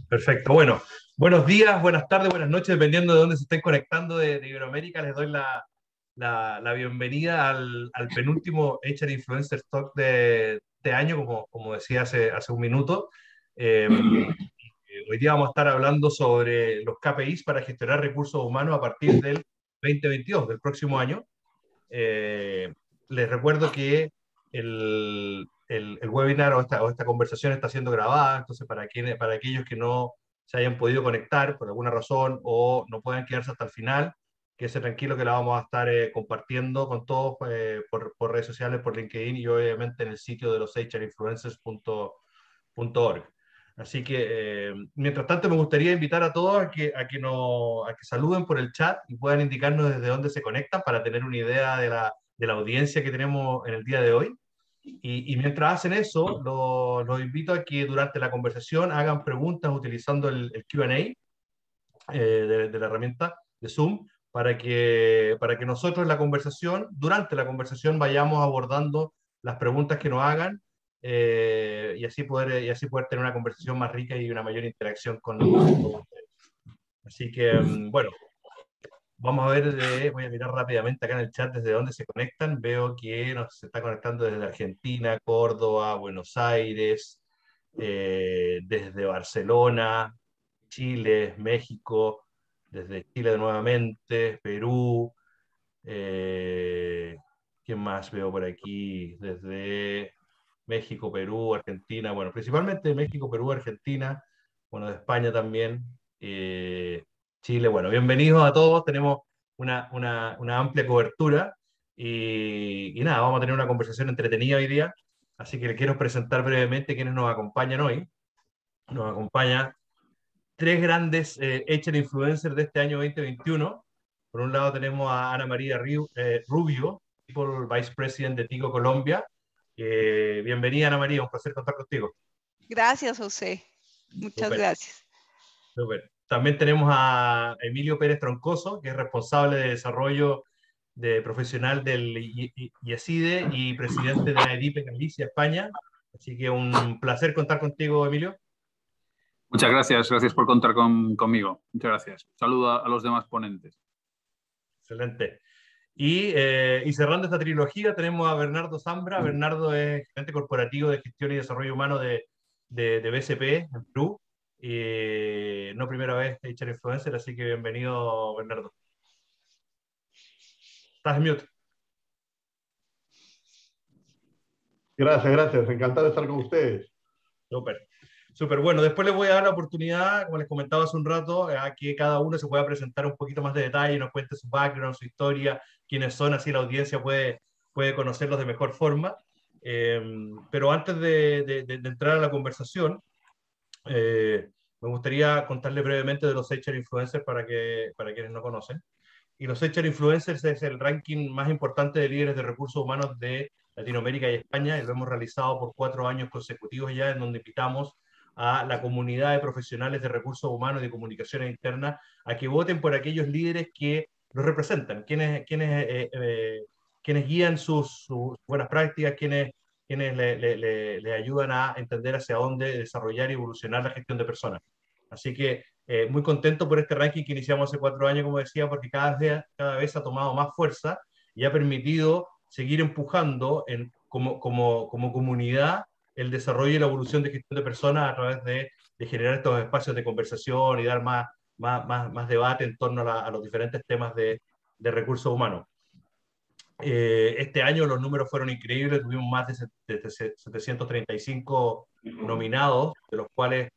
Perfecto. Bueno, buenos días, buenas tardes, buenas noches, dependiendo de dónde se estén conectando de Iberoamérica. Les doy la bienvenida al penúltimo HR Influencer Talk de este año, como decía hace un minuto. Eh, Hoy día vamos a estar hablando sobre los KPIs para gestionar recursos humanos a partir del 2022, del próximo año. Eh, Les recuerdo que el webinar o esta conversación está siendo grabada, entonces para aquellos que no se hayan podido conectar por alguna razón o no puedan quedarse hasta el final, quédense tranquilo que la vamos a estar compartiendo con todos por redes sociales, por LinkedIn y obviamente en el sitio de los hrinfluencers.org. Así que, mientras tanto, me gustaría invitar a todos a que saluden por el chat y puedan indicarnos desde dónde se conectan para tener una idea de la audiencia que tenemos en el día de hoy. Y mientras hacen eso, los invito a que durante la conversación hagan preguntas utilizando el Q&A de la herramienta de Zoom para que nosotros en la conversación, durante la conversación, vayamos abordando las preguntas que nos hagan y así poder tener una conversación más rica y una mayor interacción con todos ustedes. Así que, bueno, vamos a ver, voy a mirar rápidamente acá en el chat desde dónde se conectan. Veo que nos se está conectando desde Argentina, Córdoba, Buenos Aires, desde Barcelona, Chile, México, desde Chile nuevamente, Perú. eh, ¿Quién más veo por aquí? Desde México, Perú, Argentina. Bueno, principalmente México, Perú, Argentina. Bueno, de España también. Chile. Bueno, bienvenidos a todos. Tenemos una amplia cobertura y nada, vamos a tener una conversación entretenida hoy día. Así que le quiero presentar brevemente quienes nos acompañan hoy. Nos acompaña tres grandes HR influencers de este año 2021. Por un lado tenemos a Ana María Rubio, People Vice President de Tigo Colombia. Bienvenida, Ana María, un placer contar contigo. Gracias, José. Muchas Súper, gracias. súper. También tenemos a Emilio Pérez Troncoso, que es responsable de desarrollo profesional del IESIDE y presidente de AEDIPE Galicia, España. Así que un placer contar contigo, Emilio. Muchas gracias por contar conmigo. Muchas gracias. Saludo a los demás ponentes. Excelente. Y cerrando esta trilogía tenemos a Bernardo Zambra. Bernardo es gerente corporativo de gestión y desarrollo humano de BCP en Perú. No primera vez HR Influencer, así que bienvenido, Bernardo. Estás en mute. Gracias. Encantado de estar con ustedes. Súper. Súper bueno. Después les voy a dar la oportunidad, como les comentaba hace un rato, a que cada uno se pueda presentar un poquito más de detalle, nos cuente su background, su historia, quiénes son, así la audiencia puede conocerlos de mejor forma. Pero antes de entrar a la conversación, me gustaría contarles brevemente de los HR Influencers para quienes no conocen. Y los HR Influencers es el ranking más importante de líderes de recursos humanos de Latinoamérica y España, y lo hemos realizado por 4 años consecutivos ya, en donde invitamos a la comunidad de profesionales de recursos humanos y de comunicaciones internas a que voten por aquellos líderes que los representan, quienes guían sus buenas prácticas, quienes le ayudan a entender hacia dónde desarrollar y evolucionar la gestión de personas. Así que muy contento por este ranking que iniciamos hace 4 años, como decía, porque cada vez ha tomado más fuerza y ha permitido seguir empujando como comunidad el desarrollo y la evolución de gestión de personas a través de generar estos espacios de conversación y dar más debate en torno a los diferentes temas de recursos humanos. Este año los números fueron increíbles, tuvimos más de 735 nominados, de los cuales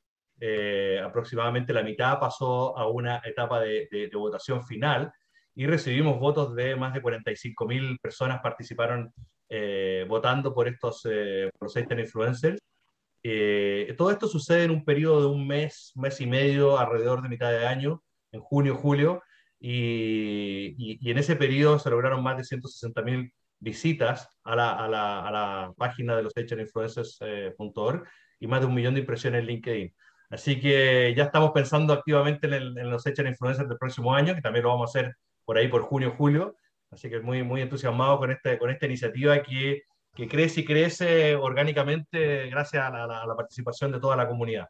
aproximadamente la mitad pasó a una etapa de votación final y recibimos votos de más de 45.000 personas participaron votando por los HR Influencers. Todo esto sucede en un periodo de un mes y medio, alrededor de mitad de año, en junio, julio, y en ese periodo se lograron más de 160.000 visitas a la página de los hrinfluencers.org y más de 1 millón de impresiones en LinkedIn. Así que ya estamos pensando activamente en los HR Influencers del próximo año, que también lo vamos a hacer por ahí por junio, julio. Así que muy, muy entusiasmado con esta iniciativa que crece y crece orgánicamente gracias a la participación de toda la comunidad.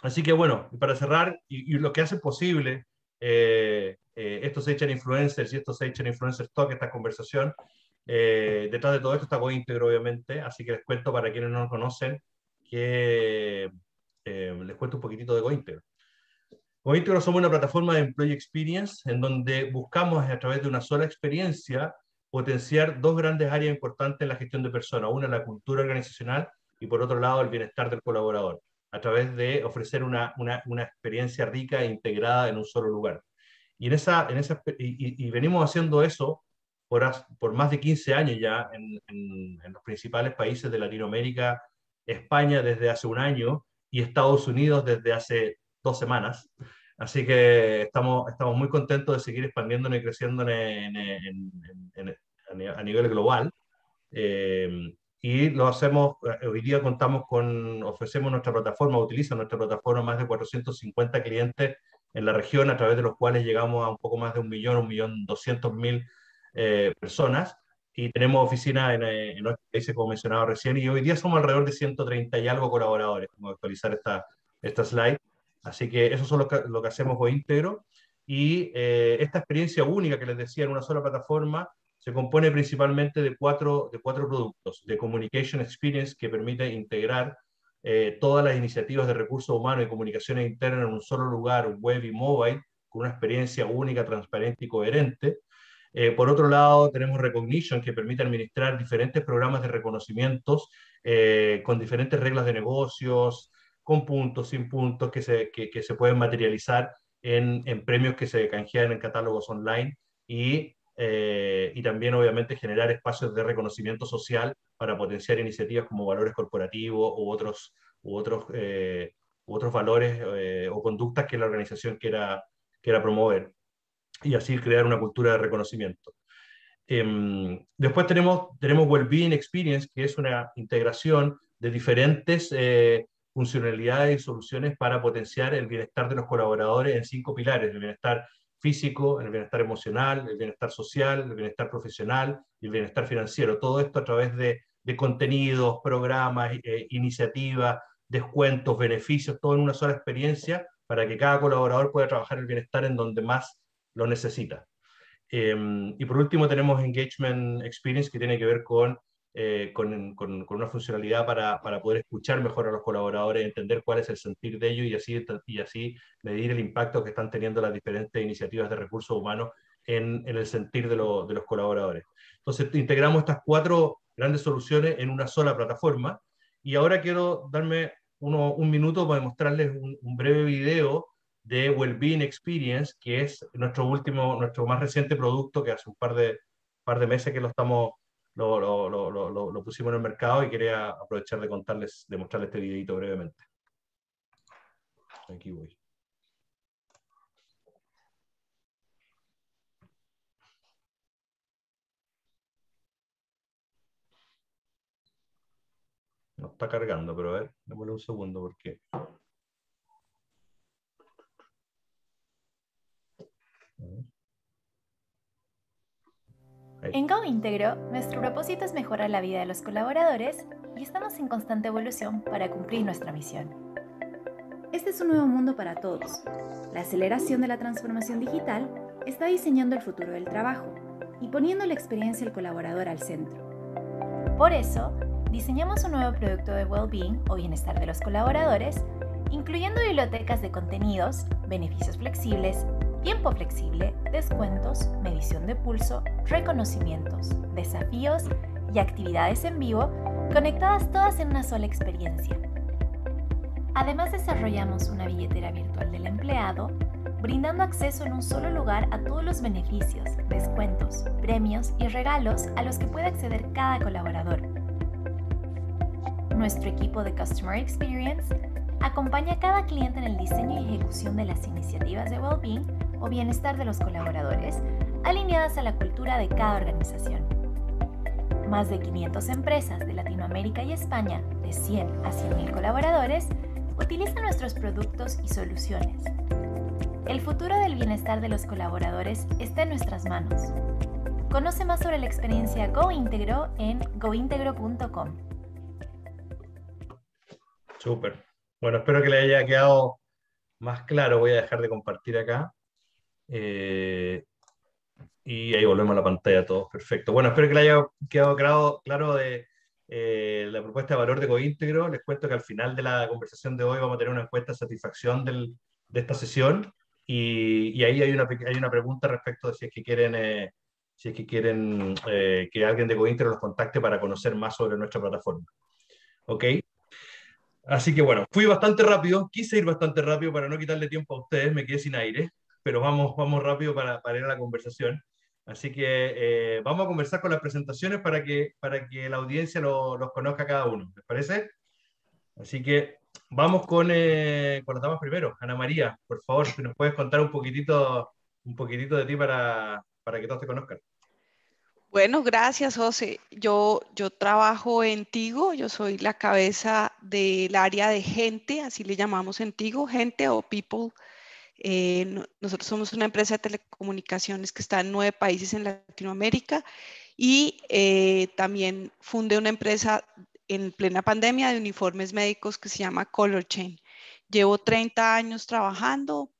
Así que bueno, para cerrar, y lo que hace posible estos HR Influencers y estos HR Influencers Talk, esta conversación, detrás de todo esto está GoIntegro, obviamente, así que les cuento para quienes no nos conocen, que les cuento un poquitito de GoIntegro. GoIntegro somos una plataforma de Employee Experience en donde buscamos a través de una sola experiencia potenciar dos grandes áreas importantes en la gestión de personas. Una, la cultura organizacional, y por otro lado, el bienestar del colaborador, a través de ofrecer una experiencia rica e integrada en un solo lugar. Y venimos haciendo eso por más de 15 años ya en los principales países de Latinoamérica, España desde hace un año y Estados Unidos desde hace 2 semanas. Así que estamos muy contentos de seguir expandiéndonos y creciendo a nivel global. Y lo hacemos, hoy día ofrecemos nuestra plataforma, utilizan nuestra plataforma más de 450 clientes en la región, a través de los cuales llegamos a un poco más de 1.200.000 personas, y tenemos oficinas en 8 países, como mencionaba recién, y hoy día somos alrededor de 130 y algo colaboradores. Vamos a actualizar esta slide. Así que eso es lo que hacemos GoIntegro, y esta experiencia única que les decía en una sola plataforma se compone principalmente de cuatro productos: de Communication Experience, que permite integrar todas las iniciativas de recursos humanos y comunicaciones internas en un solo lugar, web y mobile, con una experiencia única, transparente y coherente. Por otro lado, tenemos Recognition, que permite administrar diferentes programas de reconocimientos con diferentes reglas de negocios, con puntos, sin puntos, que se pueden materializar en premios que se canjean en catálogos online, y también obviamente generar espacios de reconocimiento social para potenciar iniciativas como valores corporativos u otros valores o conductas que la organización quiera promover, y así crear una cultura de reconocimiento. Después tenemos Wellbeing Experience, que es una integración de diferentes funcionalidades y soluciones para potenciar el bienestar de los colaboradores en 5 pilares: el bienestar físico, el bienestar emocional, el bienestar social, el bienestar profesional y el bienestar financiero. Todo esto a través de contenidos, programas, iniciativas, descuentos, beneficios, todo en una sola experiencia, para que cada colaborador pueda trabajar el bienestar en donde más lo necesita. Y por último tenemos Engagement Experience, que tiene que ver con una funcionalidad para poder escuchar mejor a los colaboradores, entender cuál es el sentir de ellos, y así medir el impacto que están teniendo las diferentes iniciativas de recursos humanos en el sentir de los colaboradores. Entonces integramos estas 4 grandes soluciones en una sola plataforma, y ahora quiero darme un minuto para mostrarles un breve video de Wellbeing Experience, que es nuestro más reciente producto, que hace un par de meses que lo pusimos en el mercado, y quería aprovechar de mostrarles este videito brevemente. Aquí voy. No está cargando, pero a ver, démosle un segundo porque... En GoIntegro, nuestro propósito es mejorar la vida de los colaboradores, y estamos en constante evolución para cumplir nuestra misión. Este es un nuevo mundo para todos. La aceleración de la transformación digital está diseñando el futuro del trabajo y poniendo la experiencia del colaborador al centro. Por eso, diseñamos un nuevo producto de Wellbeing o bienestar de los colaboradores, incluyendo bibliotecas de contenidos, beneficios flexibles, tiempo flexible, descuentos, medición de pulso, reconocimientos, desafíos y actividades en vivo, conectadas todas en una sola experiencia. Además, desarrollamos una billetera virtual del empleado, brindando acceso en un solo lugar a todos los beneficios, descuentos, premios y regalos a los que puede acceder cada colaborador. Nuestro equipo de Customer Experience acompaña a cada cliente en el diseño y ejecución de las iniciativas de Wellbeing o bienestar de los colaboradores, alineadas a la cultura de cada organización. Más de 500 empresas de Latinoamérica y España, de 100 a 100.000 colaboradores, utilizan nuestros productos y soluciones. El futuro del bienestar de los colaboradores está en nuestras manos. Conoce más sobre la experiencia GoIntegro en gointegro.com. Súper. Bueno, espero que le haya quedado más claro. Voy a dejar de compartir acá. Y ahí volvemos a la pantalla todos. Perfecto. Bueno, espero que le haya quedado claro de la propuesta de valor de Coíntegro. Les cuento que al final de la conversación de hoy vamos a tener una encuesta de satisfacción de esta sesión. Y ahí hay una pregunta respecto de si es que quieren que alguien de Coíntegro los contacte para conocer más sobre nuestra plataforma. ¿Ok? Así que bueno, fui bastante rápido, quise ir bastante rápido para no quitarle tiempo a ustedes, me quedé sin aire, pero vamos rápido para ir a la conversación. Así que vamos a conversar con las presentaciones para que la audiencia los conozca cada uno, ¿les parece? Así que vamos con las damas primero. Ana María, por favor, si nos puedes contar un poquitito de ti para que todos te conozcan. Bueno, gracias, José. Yo trabajo en Tigo, yo soy la cabeza del área de gente, así le llamamos en Tigo, gente o people. Nosotros somos una empresa de telecomunicaciones que está en 9 países en Latinoamérica y también fundé una empresa en plena pandemia de uniformes médicos que se llama Color Chain. Llevo 30 años trabajando,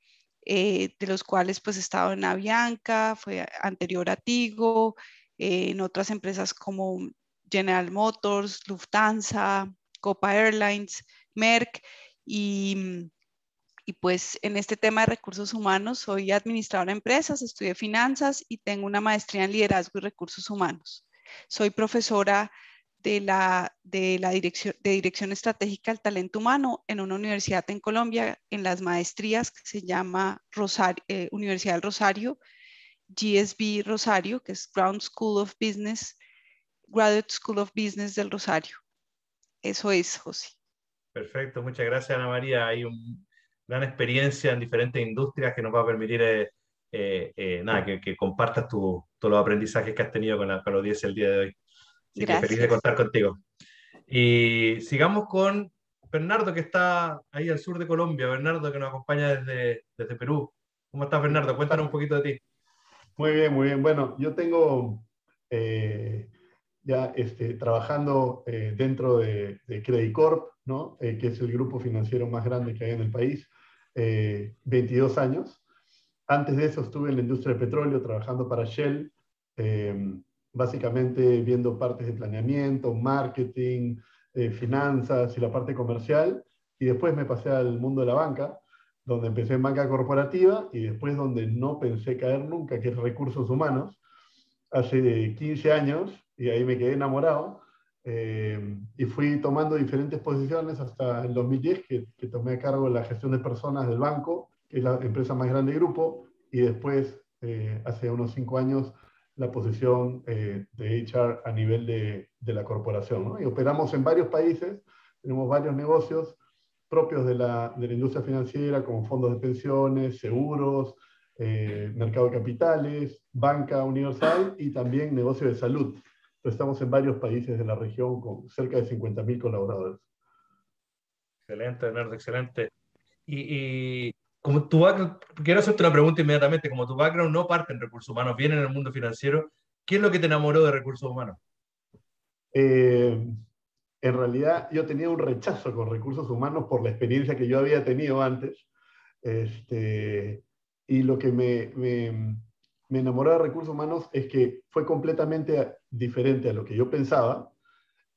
de los cuales pues he estado en Avianca, fue anterior a Tigo, en otras empresas como General Motors, Lufthansa, Copa Airlines, Merck y pues en este tema de recursos humanos soy administradora de empresas, estudié finanzas y tengo una maestría en liderazgo y recursos humanos. Soy profesora de dirección estratégica del talento humano en una universidad en Colombia, en las maestrías que se llama Universidad del Rosario, GSB Rosario, que es Graduate School of Business del Rosario. Eso es, José. Perfecto, muchas gracias, Ana María. Hay una gran experiencia en diferentes industrias que nos va a permitir que compartas todos los aprendizajes que has tenido con la audiencia el día de hoy. Así que feliz de contar contigo. Y sigamos con Bernardo, que está ahí al sur de Colombia. Bernardo, que nos acompaña desde Perú. ¿Cómo estás, Bernardo? Cuéntanos un poquito de ti. Muy bien, muy bien. Bueno, yo tengo trabajando dentro de Credit Corp, ¿no? Que es el grupo financiero más grande que hay en el país, 22 años. Antes de eso estuve en la industria del petróleo trabajando para Shell, básicamente viendo partes de planeamiento, marketing, finanzas y la parte comercial. Y después me pasé al mundo de la banca, donde empecé en banca corporativa y después donde no pensé caer nunca, que es recursos humanos, hace 15 años, y ahí me quedé enamorado, y fui tomando diferentes posiciones hasta el 2010, que tomé a cargo la gestión de personas del banco, que es la empresa más grande del grupo, y después, hace unos 5 años, la posición de HR a nivel de la corporación, ¿no? Y operamos en varios países, tenemos varios negocios propios de la industria financiera, como fondos de pensiones, seguros, mercado de capitales, banca universal y también negocio de salud. Entonces, estamos en varios países de la región con cerca de 50.000 colaboradores. Excelente, Bernardo, excelente. Y como quiero hacerte una pregunta inmediatamente, como tu background no parte en recursos humanos, viene en el mundo financiero, ¿qué es lo que te enamoró de recursos humanos? En realidad, yo tenía un rechazo con recursos humanos por la experiencia que yo había tenido antes. Y lo que me enamoró de recursos humanos es que fue completamente diferente a lo que yo pensaba.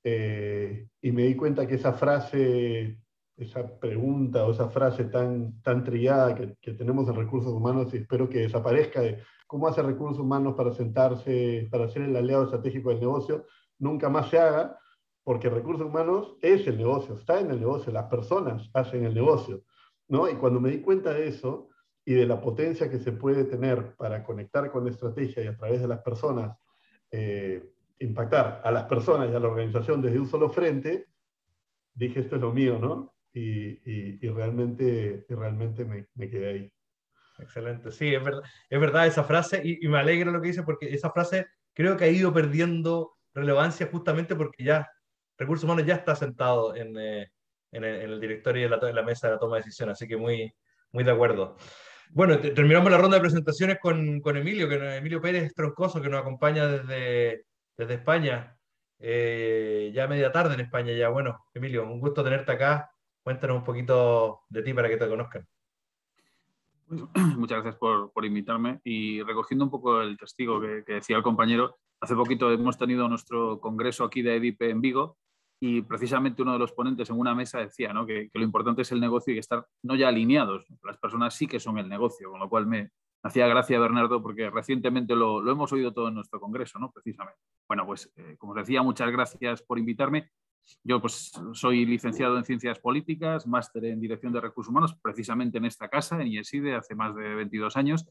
Y me di cuenta que esa frase, esa pregunta o esa frase tan trillada que tenemos en recursos humanos, y espero que desaparezca, de cómo hace recursos humanos para sentarse, para ser el aliado estratégico del negocio, nunca más se haga, porque recursos humanos es el negocio, está en el negocio, las personas hacen el negocio, ¿no? Y cuando me di cuenta de eso y de la potencia que se puede tener para conectar con la estrategia y a través de las personas, impactar a las personas y a la organización desde un solo frente, dije, esto es lo mío, ¿no? Y realmente me quedé ahí. Excelente, sí, es verdad esa frase y me alegra lo que dice porque esa frase creo que ha ido perdiendo relevancia justamente porque ya recursos humanos ya está sentado en el directorio y en la mesa de la toma de decisiones, así que muy de acuerdo. Bueno, terminamos la ronda de presentaciones con Emilio, Emilio Pérez Troncoso, que nos acompaña desde España, ya media tarde en España ya. Bueno, Emilio, un gusto tenerte acá. Cuéntanos un poquito de ti para que te conozcan. Muchas gracias por invitarme. Y recogiendo un poco el testigo que decía el compañero, hace poquito hemos tenido nuestro congreso aquí de EDIPE en Vigo y precisamente uno de los ponentes en una mesa decía, ¿no?, que lo importante es el negocio y estar no ya alineados. Las personas sí que son el negocio, con lo cual me hacía gracia, Bernardo, porque recientemente lo hemos oído todo en nuestro congreso, ¿no?, precisamente. Bueno, pues como os decía, muchas gracias por invitarme. Yo pues soy licenciado en Ciencias Políticas, máster en Dirección de Recursos Humanos, precisamente en esta casa, en IESIDE, hace más de 22 años,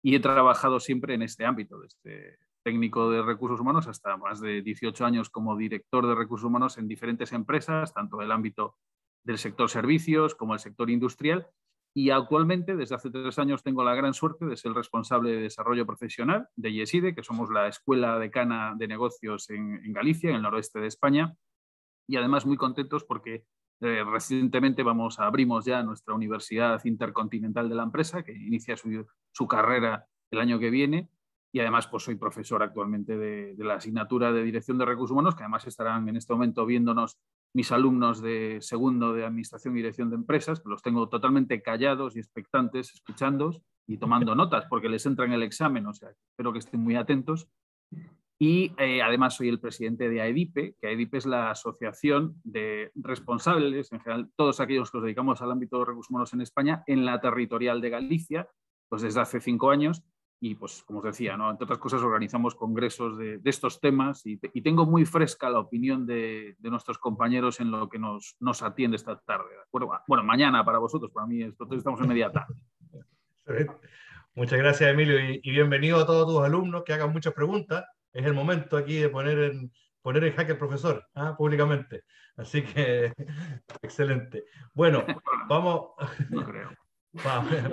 y he trabajado siempre en este ámbito, desde técnico de recursos humanos hasta más de 18 años como director de recursos humanos en diferentes empresas, tanto del ámbito del sector servicios como el sector industrial, y actualmente, desde hace 3 años, tengo la gran suerte de ser el responsable de desarrollo profesional de IESIDE, que somos la Escuela Decana de Negocios en Galicia, en el noroeste de España, y además muy contentos porque recientemente abrimos ya nuestra Universidad Intercontinental de la empresa, que inicia su carrera el año que viene, y además pues soy profesor actualmente de la asignatura de Dirección de Recursos Humanos, que además estarán en este momento viéndonos mis alumnos de segundo de Administración y Dirección de Empresas, que los tengo totalmente callados y expectantes, escuchando y tomando notas, porque les entra en el examen, o sea, espero que estén muy atentos. Y además soy el presidente de AEDIPE, que AEDIPE es la asociación de responsables, en general todos aquellos que nos dedicamos al ámbito de recursos humanos en España, en la territorial de Galicia, pues desde hace 5 años. Y pues como os decía, ¿no?, entre otras cosas organizamos congresos de estos temas y tengo muy fresca la opinión de nuestros compañeros en lo que nos atiende esta tarde. Bueno, mañana para vosotros, para mí estamos en media tarde. Muchas gracias, Emilio, y bienvenido a todos tus alumnos que hagan muchas preguntas. Es el momento aquí de poner en jaque al profesor, públicamente. Así que, excelente. Bueno, vamos. No creo.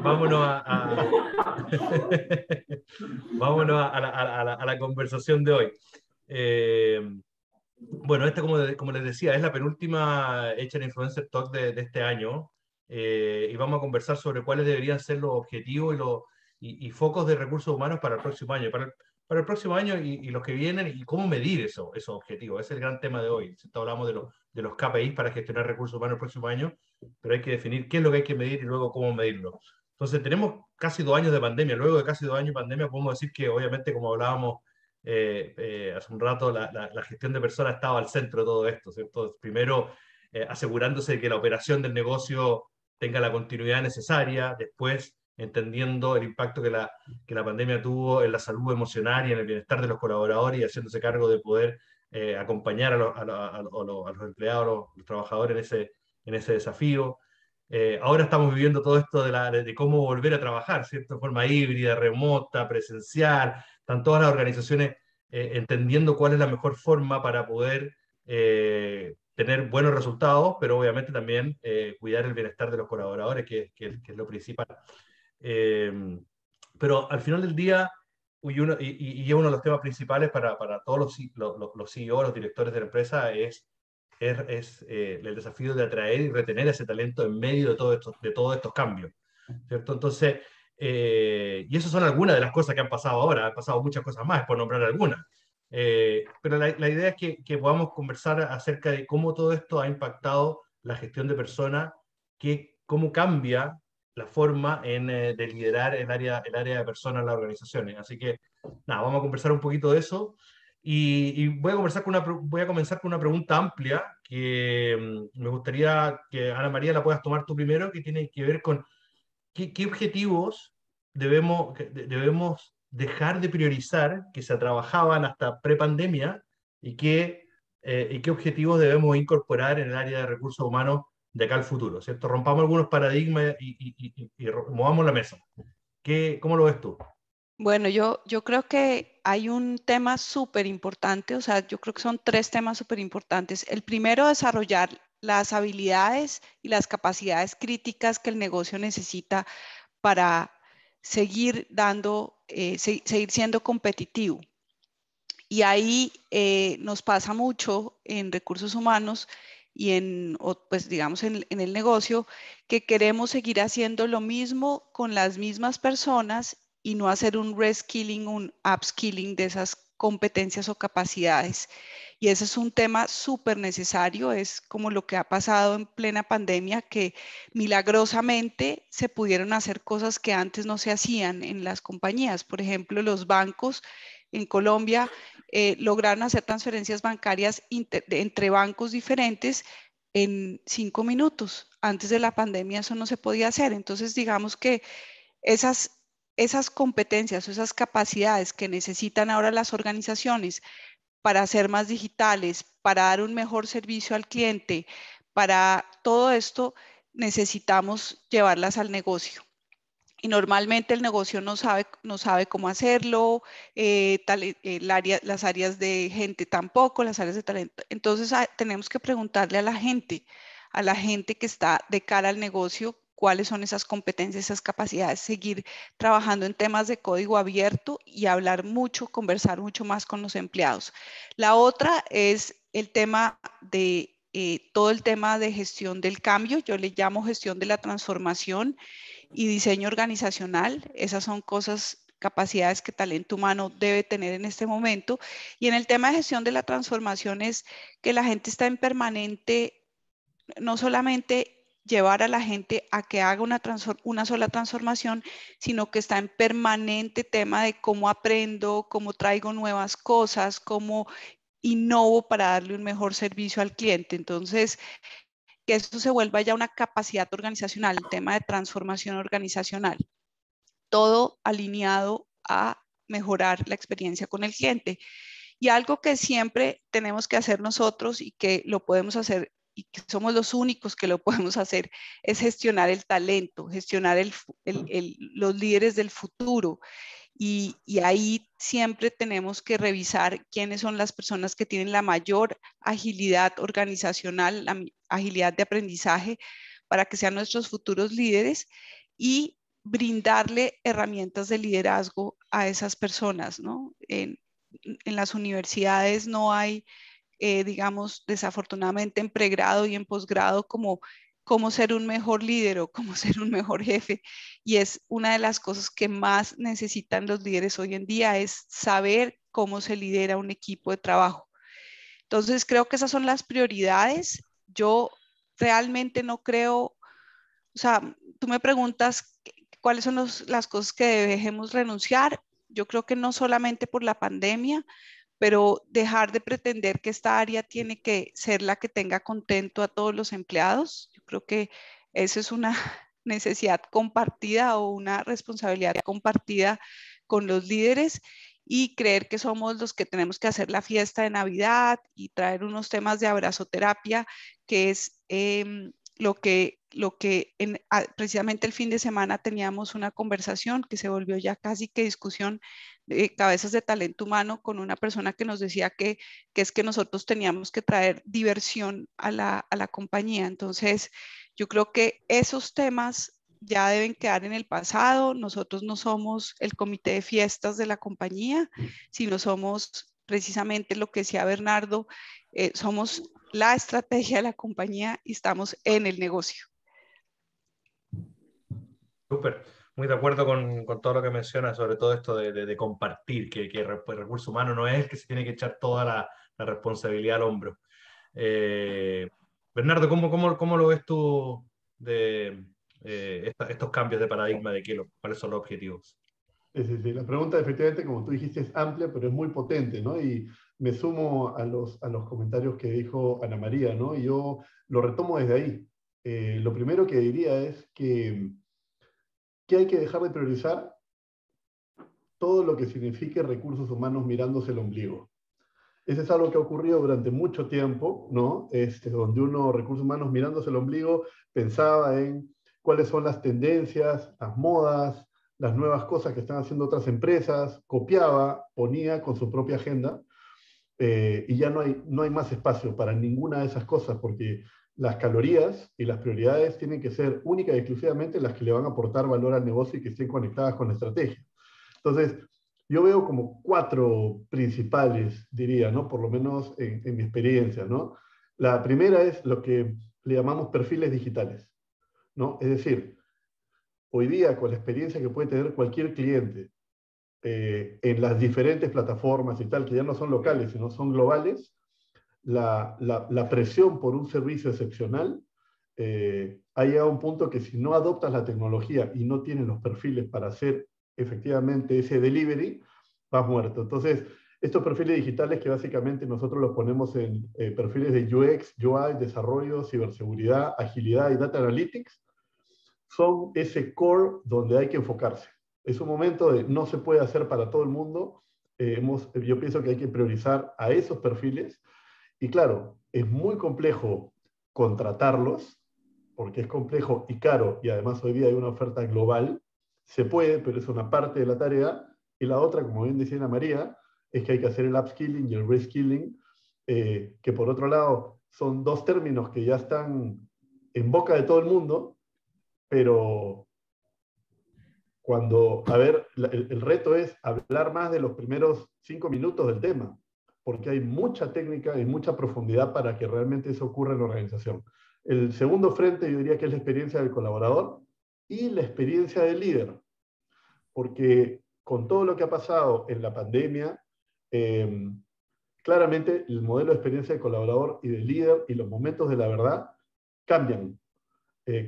Vámonos vámonos a la conversación de hoy. Bueno, esta, como les decía, es la penúltima HR Influencer Talk de este año, y vamos a conversar sobre cuáles deberían ser los objetivos y focos de recursos humanos para el próximo año. Para el próximo año y los que vienen, y cómo medir esos objetivos. Ese es el gran tema de hoy. Hablamos de los KPIs para gestionar recursos humanos el próximo año, pero hay que definir qué es lo que hay que medir y luego cómo medirlo. Entonces, tenemos casi 2 años de pandemia. Luego de casi 2 años de pandemia, podemos decir que, obviamente, como hablábamos hace un rato, la gestión de personas estaba al centro de todo esto, ¿cierto? Primero, asegurándose de que la operación del negocio tenga la continuidad necesaria, después entendiendo el impacto que la pandemia tuvo en la salud emocional y en el bienestar de los colaboradores, y haciéndose cargo de poder acompañar a los empleados, a los trabajadores en ese desafío. Ahora estamos viviendo todo esto de cómo volver a trabajar, ¿cierto? De forma híbrida, remota, presencial. Están todas las organizaciones entendiendo cuál es la mejor forma para poder tener buenos resultados, pero obviamente también cuidar el bienestar de los colaboradores, que es lo principal. Pero al final del día, y es uno de los temas principales para todos los CEO, los directores de la empresa, es el desafío de atraer y retener ese talento en medio de todos estos cambios, ¿cierto? Entonces, y esas son algunas de las cosas que han pasado ahora. Han pasado muchas cosas más, por nombrar algunas. Pero la idea es que podamos conversar acerca de cómo todo esto ha impactado la gestión de personas, cómo cambia la forma de liderar el área de personas en las organizaciones. Así que, nada, vamos a conversar un poquito de eso. Y voy a comenzar con una pregunta amplia que me gustaría que, Ana María, la puedas tomar tú primero, que tiene que ver con qué objetivos debemos dejar de priorizar, que se trabajaban hasta prepandemia, y qué objetivos debemos incorporar en el área de recursos humanos de acá al futuro, ¿cierto? Rompamos algunos paradigmas y movamos la mesa. ¿Cómo lo ves tú? Bueno, yo creo que hay un tema súper importante, o sea, yo creo que son 3 temas súper importantes. El primero, desarrollar las habilidades y las capacidades críticas que el negocio necesita para seguir seguir siendo competitivo. Y ahí nos pasa mucho en recursos humanos y pues digamos en el negocio, que queremos seguir haciendo lo mismo con las mismas personas y no hacer un reskilling, un upskilling de esas competencias o capacidades. Y ese es un tema súper necesario, es como lo que ha pasado en plena pandemia, que milagrosamente se pudieron hacer cosas que antes no se hacían en las compañías. Por ejemplo, los bancos en Colombia lograron hacer transferencias bancarias entre bancos diferentes en 5 minutos. Antes de la pandemia eso no se podía hacer. Entonces, digamos que esas competencias o esas capacidades que necesitan ahora las organizaciones para ser más digitales, para dar un mejor servicio al cliente, para todo esto necesitamos llevarlas al negocio. Y normalmente el negocio no sabe cómo hacerlo, las áreas de gente tampoco, las áreas de talento. Entonces tenemos que preguntarle a la gente que está de cara al negocio, cuáles son esas competencias, esas capacidades, seguir trabajando en temas de código abierto y hablar mucho, conversar mucho más con los empleados. La otra es el tema de todo el tema de gestión del cambio, yo le llamo gestión de la transformación y diseño organizacional. Esas son cosas, capacidades que talento humano debe tener en este momento. Y en el tema de gestión de la transformación es que la gente está en permanente, no solamente llevar a la gente a que haga una sola transformación, sino que está en permanente tema de cómo aprendo, cómo traigo nuevas cosas, cómo innovo para darle un mejor servicio al cliente. Entonces, que esto se vuelva ya una capacidad organizacional, el tema de transformación organizacional, todo alineado a mejorar la experiencia con el cliente. Y algo que siempre tenemos que hacer nosotros y que lo podemos hacer y que somos los únicos que lo podemos hacer es gestionar el talento, gestionar los líderes del futuro. Y ahí siempre tenemos que revisar quiénes son las personas que tienen la mayor agilidad organizacional, la agilidad de aprendizaje para que sean nuestros futuros líderes y brindarle herramientas de liderazgo a esas personas, ¿no? En las universidades no hay, digamos, desafortunadamente en pregrado y en posgrado como cómo ser un mejor líder o cómo ser un mejor jefe. Y es una de las cosas que más necesitan los líderes hoy en día, es saber cómo se lidera un equipo de trabajo. Entonces, creo que esas son las prioridades. Yo realmente no creo, o sea, tú me preguntas cuáles son las cosas que debemos renunciar. Yo creo que no solamente por la pandemia, pero dejar de pretender que esta área tiene que ser la que tenga contento a todos los empleados. Yo creo que eso es una necesidad compartida o una responsabilidad compartida con los líderes y creer que somos los que tenemos que hacer la fiesta de Navidad y traer unos temas de abrazoterapia, que es precisamente el fin de semana teníamos una conversación que se volvió ya casi que discusión de cabezas de talento humano con una persona que nos decía que es que nosotros teníamos que traer diversión a la compañía. Entonces, yo creo que esos temas ya deben quedar en el pasado. Nosotros no somos el comité de fiestas de la compañía, sino somos precisamente lo que decía Bernardo, somos la estrategia de la compañía y estamos en el negocio. Súper, muy de acuerdo con todo lo que mencionas, sobre todo esto de compartir, que el recurso humano no es el que se tiene que echar toda la responsabilidad al hombro. Bernardo, ¿cómo lo ves tú de estos cambios de paradigma de cuáles son los objetivos? Sí. La pregunta, efectivamente, como tú dijiste, es amplia, pero es muy potente, ¿no? Y me sumo a los comentarios que dijo Ana María, ¿no? Y yo lo retomo desde ahí. Lo primero que diría es que hay que dejar de priorizar todo lo que signifique recursos humanos mirándose el ombligo. Eso es algo que ha ocurrido durante mucho tiempo, ¿no? Donde uno, recursos humanos mirándose el ombligo, pensaba en cuáles son las tendencias, las modas, las nuevas cosas que están haciendo otras empresas, copiaba, ponía con su propia agenda, y ya no hay más espacio para ninguna de esas cosas, porque las calorías y las prioridades tienen que ser únicas y exclusivamente las que le van a aportar valor al negocio y que estén conectadas con la estrategia. Entonces, yo veo como 4 principales, diría, ¿no? Por lo menos en mi experiencia, ¿no? La primera es lo que le llamamos perfiles digitales, ¿no? Es decir, hoy día con la experiencia que puede tener cualquier cliente en las diferentes plataformas y tal, que ya no son locales, sino son globales, la presión por un servicio excepcional ha llegado a un punto que si no adoptas la tecnología y no tienes los perfiles para hacer efectivamente ese delivery, vas muerto. Entonces, estos perfiles digitales que básicamente nosotros los ponemos en perfiles de UX, UI, desarrollo, ciberseguridad, agilidad y data analytics, son ese core donde hay que enfocarse. Es un momento de no se puede hacer para todo el mundo. Yo pienso que hay que priorizar a esos perfiles. Y claro, es muy complejo contratarlos, porque es complejo y caro, y además hoy día hay una oferta global. Se puede, pero es una parte de la tarea. Y la otra, como bien decía Ana María, es que hay que hacer el upskilling y el reskilling, que por otro lado son dos términos que ya están en boca de todo el mundo, pero cuando, a ver, el reto es hablar más de los primeros 5 minutos del tema, porque hay mucha técnica y mucha profundidad para que realmente eso ocurra en la organización. El segundo frente yo diría que es la experiencia del colaborador y la experiencia del líder, porque con todo lo que ha pasado en la pandemia, claramente el modelo de experiencia del colaborador y del líder y los momentos de la verdad cambian.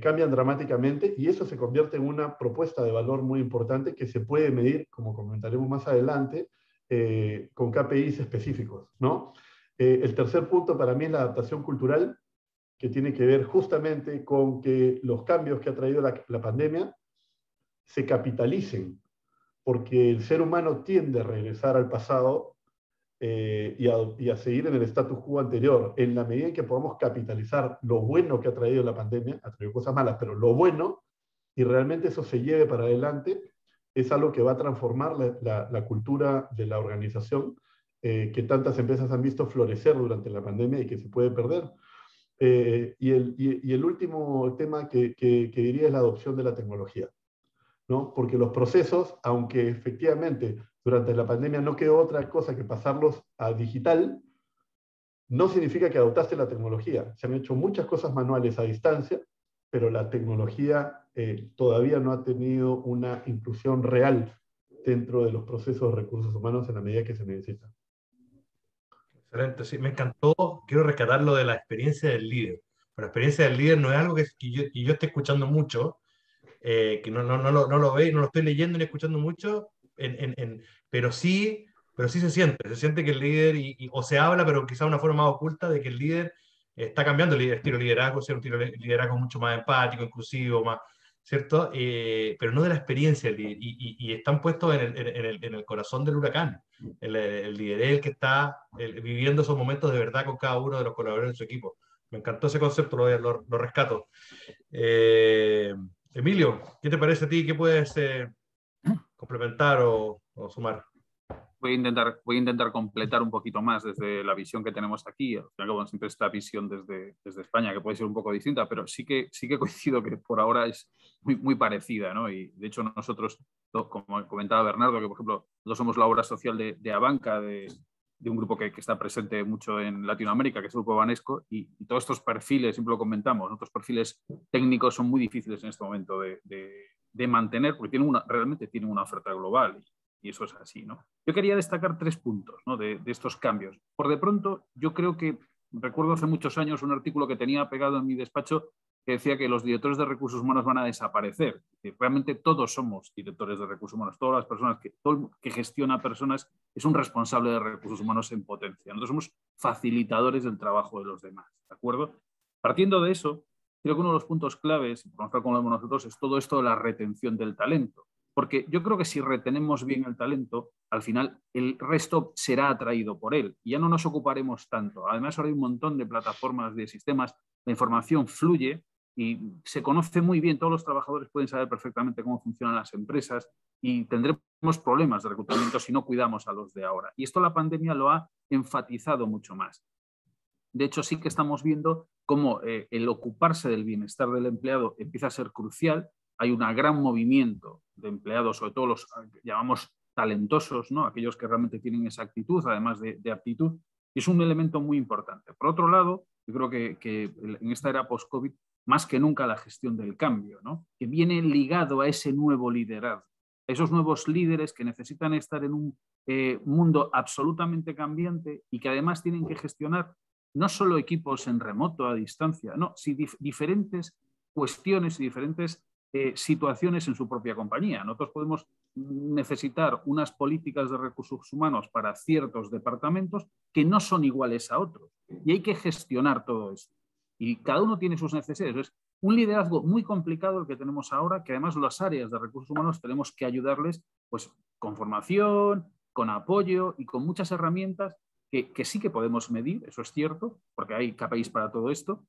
Cambian dramáticamente y eso se convierte en una propuesta de valor muy importante que se puede medir, como comentaremos más adelante, con KPIs específicos, ¿no? El tercer punto para mí es la adaptación cultural, que tiene que ver justamente con que los cambios que ha traído la pandemia se capitalicen, porque el ser humano tiende a regresar al pasado y a seguir en el status quo anterior. En la medida en que podamos capitalizar lo bueno que ha traído la pandemia, ha traído cosas malas, pero lo bueno, y realmente eso se lleve para adelante, es algo que va a transformar la cultura de la organización, que tantas empresas han visto florecer durante la pandemia y que se puede perder. Y el último tema que diría es la adopción de la tecnología, ¿no? Porque los procesos, aunque efectivamente durante la pandemia no quedó otra cosa que pasarlos a digital, no significa que adoptaste la tecnología. Se han hecho muchas cosas manuales a distancia, pero la tecnología todavía no ha tenido una inclusión real dentro de los procesos de recursos humanos en la medida que se necesita. Excelente, sí, me encantó. Quiero rescatar lo de la experiencia del líder. Pero la experiencia del líder no es algo que yo esté escuchando mucho, que no lo veo, no lo estoy leyendo ni escuchando mucho, pero sí se siente que el líder, o se habla, pero quizá de una forma más oculta, de que el líder está cambiando el estilo de liderazgo, un liderazgo mucho más empático, inclusivo, más, ¿cierto? Pero no de la experiencia del líder, y están puestos en el corazón del huracán. El líder es el que está viviendo esos momentos de verdad con cada uno de los colaboradores de su equipo. Me encantó ese concepto, lo rescato. Emilio, ¿qué te parece a ti? ¿Qué puedes complementar o sumar? Voy a intentar completar un poquito más desde la visión que tenemos aquí. Al fin y al cabo, siempre esta visión desde España, que puede ser un poco distinta, pero sí que coincido que por ahora es muy parecida, ¿no? Y de hecho nosotros, como comentaba Bernardo, que por ejemplo nosotros somos la obra social de Abanca, de un grupo que está presente mucho en Latinoamérica, que es el Grupo Banesco, y todos estos perfiles, siempre lo comentamos, otros perfiles técnicos son muy difíciles en este momento de mantener, porque realmente tienen una oferta global. Y eso es así, ¿no? Yo quería destacar 3 puntos, ¿no? de estos cambios. Por de pronto, yo creo que, recuerdo hace muchos años un artículo que tenía pegado en mi despacho que decía que los directores de recursos humanos van a desaparecer. Realmente todos somos directores de recursos humanos, todas las personas, todo el que gestiona personas es un responsable de recursos humanos en potencia. Nosotros somos facilitadores del trabajo de los demás, ¿de acuerdo? Partiendo de eso, creo que uno de los puntos claves, por ejemplo, como lo vemos nosotros, es todo esto de la retención del talento. Porque yo creo que si retenemos bien el talento, al final el resto será atraído por él y ya no nos ocuparemos tanto. Además, ahora hay un montón de plataformas, de sistemas, la información fluye y se conoce muy bien, todos los trabajadores pueden saber perfectamente cómo funcionan las empresas y tendremos problemas de reclutamiento si no cuidamos a los de ahora. Y esto la pandemia lo ha enfatizado mucho más. De hecho, sí que estamos viendo cómo el ocuparse del bienestar del empleado empieza a ser crucial. Hay un gran movimiento de empleados, sobre todo los llamamos talentosos, ¿no? Aquellos que realmente tienen esa actitud, además de aptitud, y es un elemento muy importante. Por otro lado, yo creo que en esta era post-COVID, más que nunca la gestión del cambio, ¿no? Que viene ligado a ese nuevo liderazgo. esos nuevos líderes que necesitan estar en un mundo absolutamente cambiante y que además tienen que gestionar no solo equipos en remoto, a distancia, no, sino diferentes cuestiones y diferentes situaciones en su propia compañía. Nosotros podemos necesitar unas políticas de recursos humanos para ciertos departamentos que no son iguales a otros. Y hay que gestionar todo esto. Y cada uno tiene sus necesidades. Es un liderazgo muy complicado el que tenemos ahora, que además las áreas de recursos humanos tenemos que ayudarles pues, con formación, con apoyo y con muchas herramientas que sí que podemos medir, eso es cierto, porque hay KPIs para todo esto,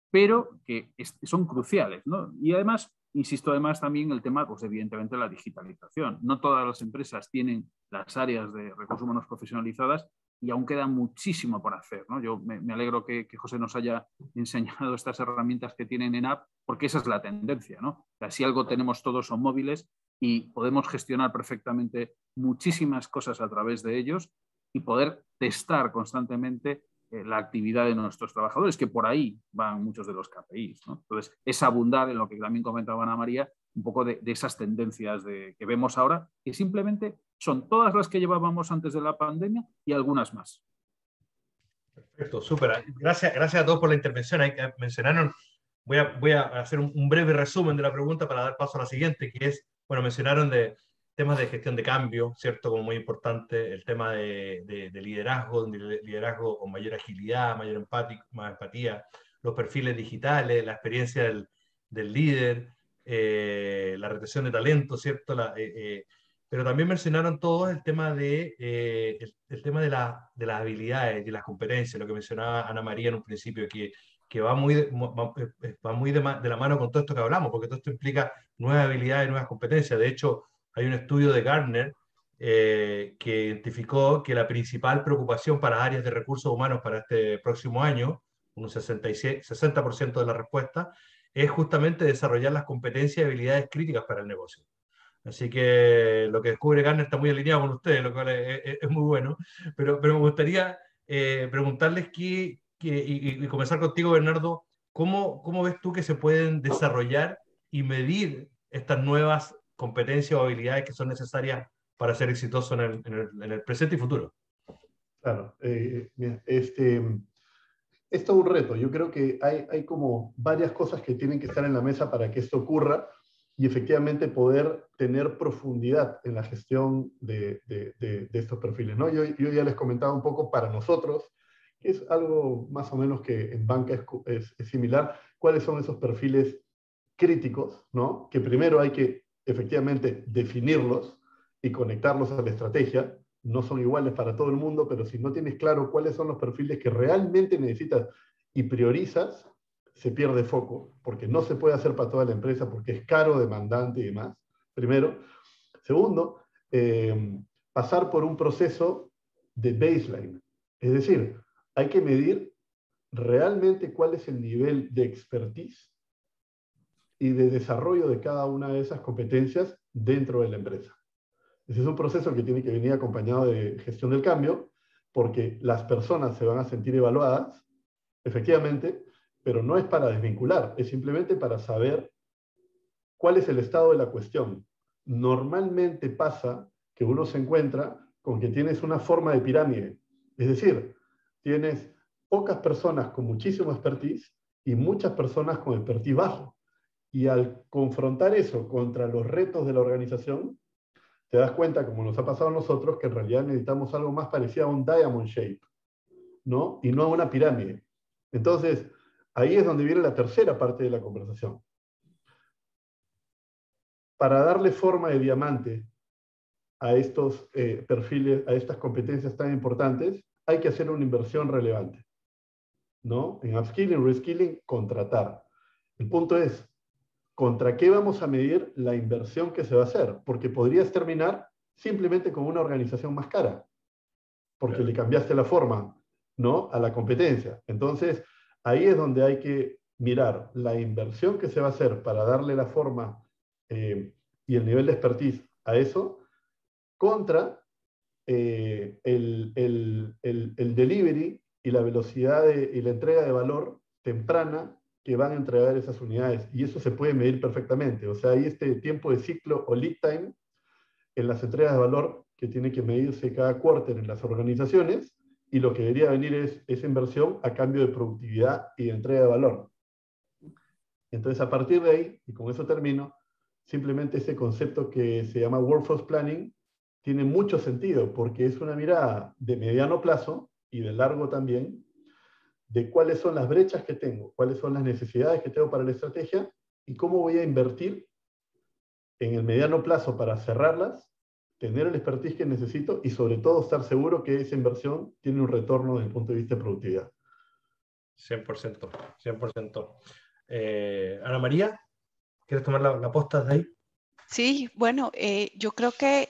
pero que son cruciales, ¿no? Y además, insisto, además también el tema, pues evidentemente la digitalización. No todas las empresas tienen las áreas de recursos humanos profesionalizadas y aún queda muchísimo por hacer, ¿no? Yo me alegro que José nos haya enseñado estas herramientas que tienen en app, porque esa es la tendencia, ¿no? O sea, si algo tenemos todos son móviles y podemos gestionar perfectamente muchísimas cosas a través de ellos y poder testar constantemente la actividad de nuestros trabajadores, que por ahí van muchos de los KPIs, ¿no? Entonces, es abundar en lo que también comentaba Ana María, un poco de esas tendencias que vemos ahora, que simplemente son todas las que llevábamos antes de la pandemia y algunas más. Perfecto, súper. Gracias a todos por la intervención. Ahí mencionaron, voy a hacer un breve resumen de la pregunta para dar paso a la siguiente, que es, bueno, mencionaron de temas de gestión de cambio, ¿cierto? Como muy importante, el tema de liderazgo con mayor agilidad, más empatía, los perfiles digitales, la experiencia del líder, la retención de talento, ¿cierto? Pero también mencionaron todos el tema el tema de las habilidades y las competencias, lo que mencionaba Ana María en un principio, que va muy de la mano con todo esto que hablamos, porque todo esto implica nuevas habilidades y nuevas competencias. De hecho, hay un estudio de Gartner que identificó que la principal preocupación para áreas de recursos humanos para este próximo año, un 60% de la respuesta, es justamente desarrollar las competencias y habilidades críticas para el negocio. Así que lo que descubre Gartner está muy alineado con ustedes, lo cual es muy bueno. Pero me gustaría preguntarles y comenzar contigo, Bernardo, ¿cómo ves tú que se pueden desarrollar y medir estas nuevas competencias o habilidades que son necesarias para ser exitoso en el presente y futuro? Claro, mira, es todo un reto. Yo creo que hay como varias cosas que tienen que estar en la mesa para que esto ocurra y efectivamente poder tener profundidad en la gestión de estos perfiles, ¿no? Yo ya les comentaba un poco para nosotros, que es algo más o menos que en banca es similar, cuáles son esos perfiles críticos, ¿no? Que primero hay que efectivamente definirlos y conectarlos a la estrategia. No son iguales para todo el mundo, pero si no tienes claro cuáles son los perfiles que realmente necesitas y priorizas, se pierde foco, porque no se puede hacer para toda la empresa, porque es caro, demandante y demás, primero. Segundo, pasar por un proceso de baseline. Es decir, hay que medir realmente cuál es el nivel de expertise y de desarrollo de cada una de esas competencias dentro de la empresa. Ese es un proceso que tiene que venir acompañado de gestión del cambio, porque las personas se van a sentir evaluadas, efectivamente, pero no es para desvincular, es simplemente para saber cuál es el estado de la cuestión. Normalmente pasa que uno se encuentra con que tienes una forma de pirámide, es decir, tienes pocas personas con muchísimo expertise y muchas personas con expertise bajo. Y al confrontar eso contra los retos de la organización, te das cuenta, como nos ha pasado a nosotros, que en realidad necesitamos algo más parecido a un diamond shape, ¿no? Y no a una pirámide. Entonces, ahí es donde viene la tercera parte de la conversación. Para darle forma de diamante a estos perfiles, a estas competencias tan importantes, hay que hacer una inversión relevante, ¿no? En upskilling, reskilling, contratar. El punto es, ¿contra qué vamos a medir la inversión que se va a hacer? Porque podrías terminar simplemente con una organización más cara, porque le cambiaste la forma, ¿no? A la competencia. Entonces, ahí es donde hay que mirar la inversión que se va a hacer para darle la forma y el nivel de expertise a eso, contra el delivery y la velocidad y la entrega de valor temprana que van a entregar esas unidades. Y eso se puede medir perfectamente. O sea, hay este tiempo de ciclo o lead time en las entregas de valor que tiene que medirse cada quarter en las organizaciones, y lo que debería venir es esa inversión a cambio de productividad y de entrega de valor. Entonces, a partir de ahí, y con eso termino, simplemente ese concepto que se llama Workforce Planning tiene mucho sentido, porque es una mirada de mediano plazo y de largo también, de cuáles son las brechas que tengo, cuáles son las necesidades que tengo para la estrategia, y cómo voy a invertir en el mediano plazo para cerrarlas, tener el expertise que necesito, y sobre todo estar seguro que esa inversión tiene un retorno desde el punto de vista de productividad. 100%, 100%. Ana María, ¿quieres tomar la posta de ahí? Sí, bueno, yo creo que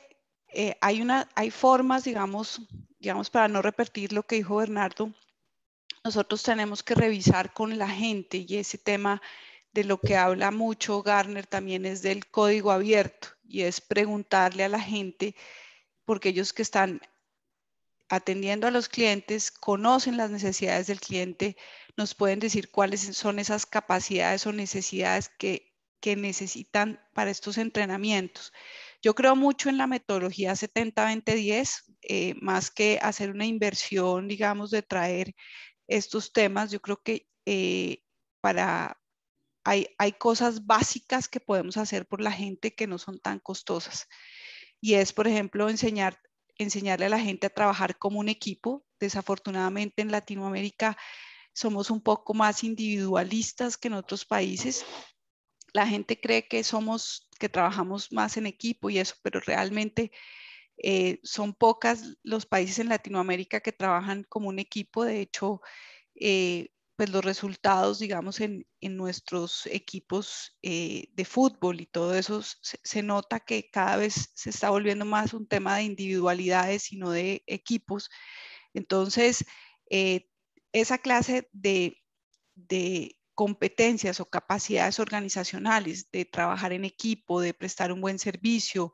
hay formas, digamos, para no repetir lo que dijo Bernardo, nosotros tenemos que revisar con la gente, y ese tema de lo que habla mucho Gartner también es del código abierto, y es preguntarle a la gente, porque ellos que están atendiendo a los clientes conocen las necesidades del cliente, nos pueden decir cuáles son esas capacidades o necesidades que necesitan para estos entrenamientos. Yo creo mucho en la metodología 70-20-10, más que hacer una inversión, digamos, de traer estos temas. Yo creo que hay cosas básicas que podemos hacer por la gente que no son tan costosas. Y es, por ejemplo, enseñarle a la gente a trabajar como un equipo. Desafortunadamente en Latinoamérica somos un poco más individualistas que en otros países. La gente cree que trabajamos más en equipo y eso, pero realmente son pocas los países en Latinoamérica que trabajan como un equipo. De hecho, pues los resultados, digamos, en nuestros equipos de fútbol y todo eso, se nota que cada vez se está volviendo más un tema de individualidades y no de equipos. Entonces, esa clase de competencias o capacidades organizacionales, de trabajar en equipo, de prestar un buen servicio,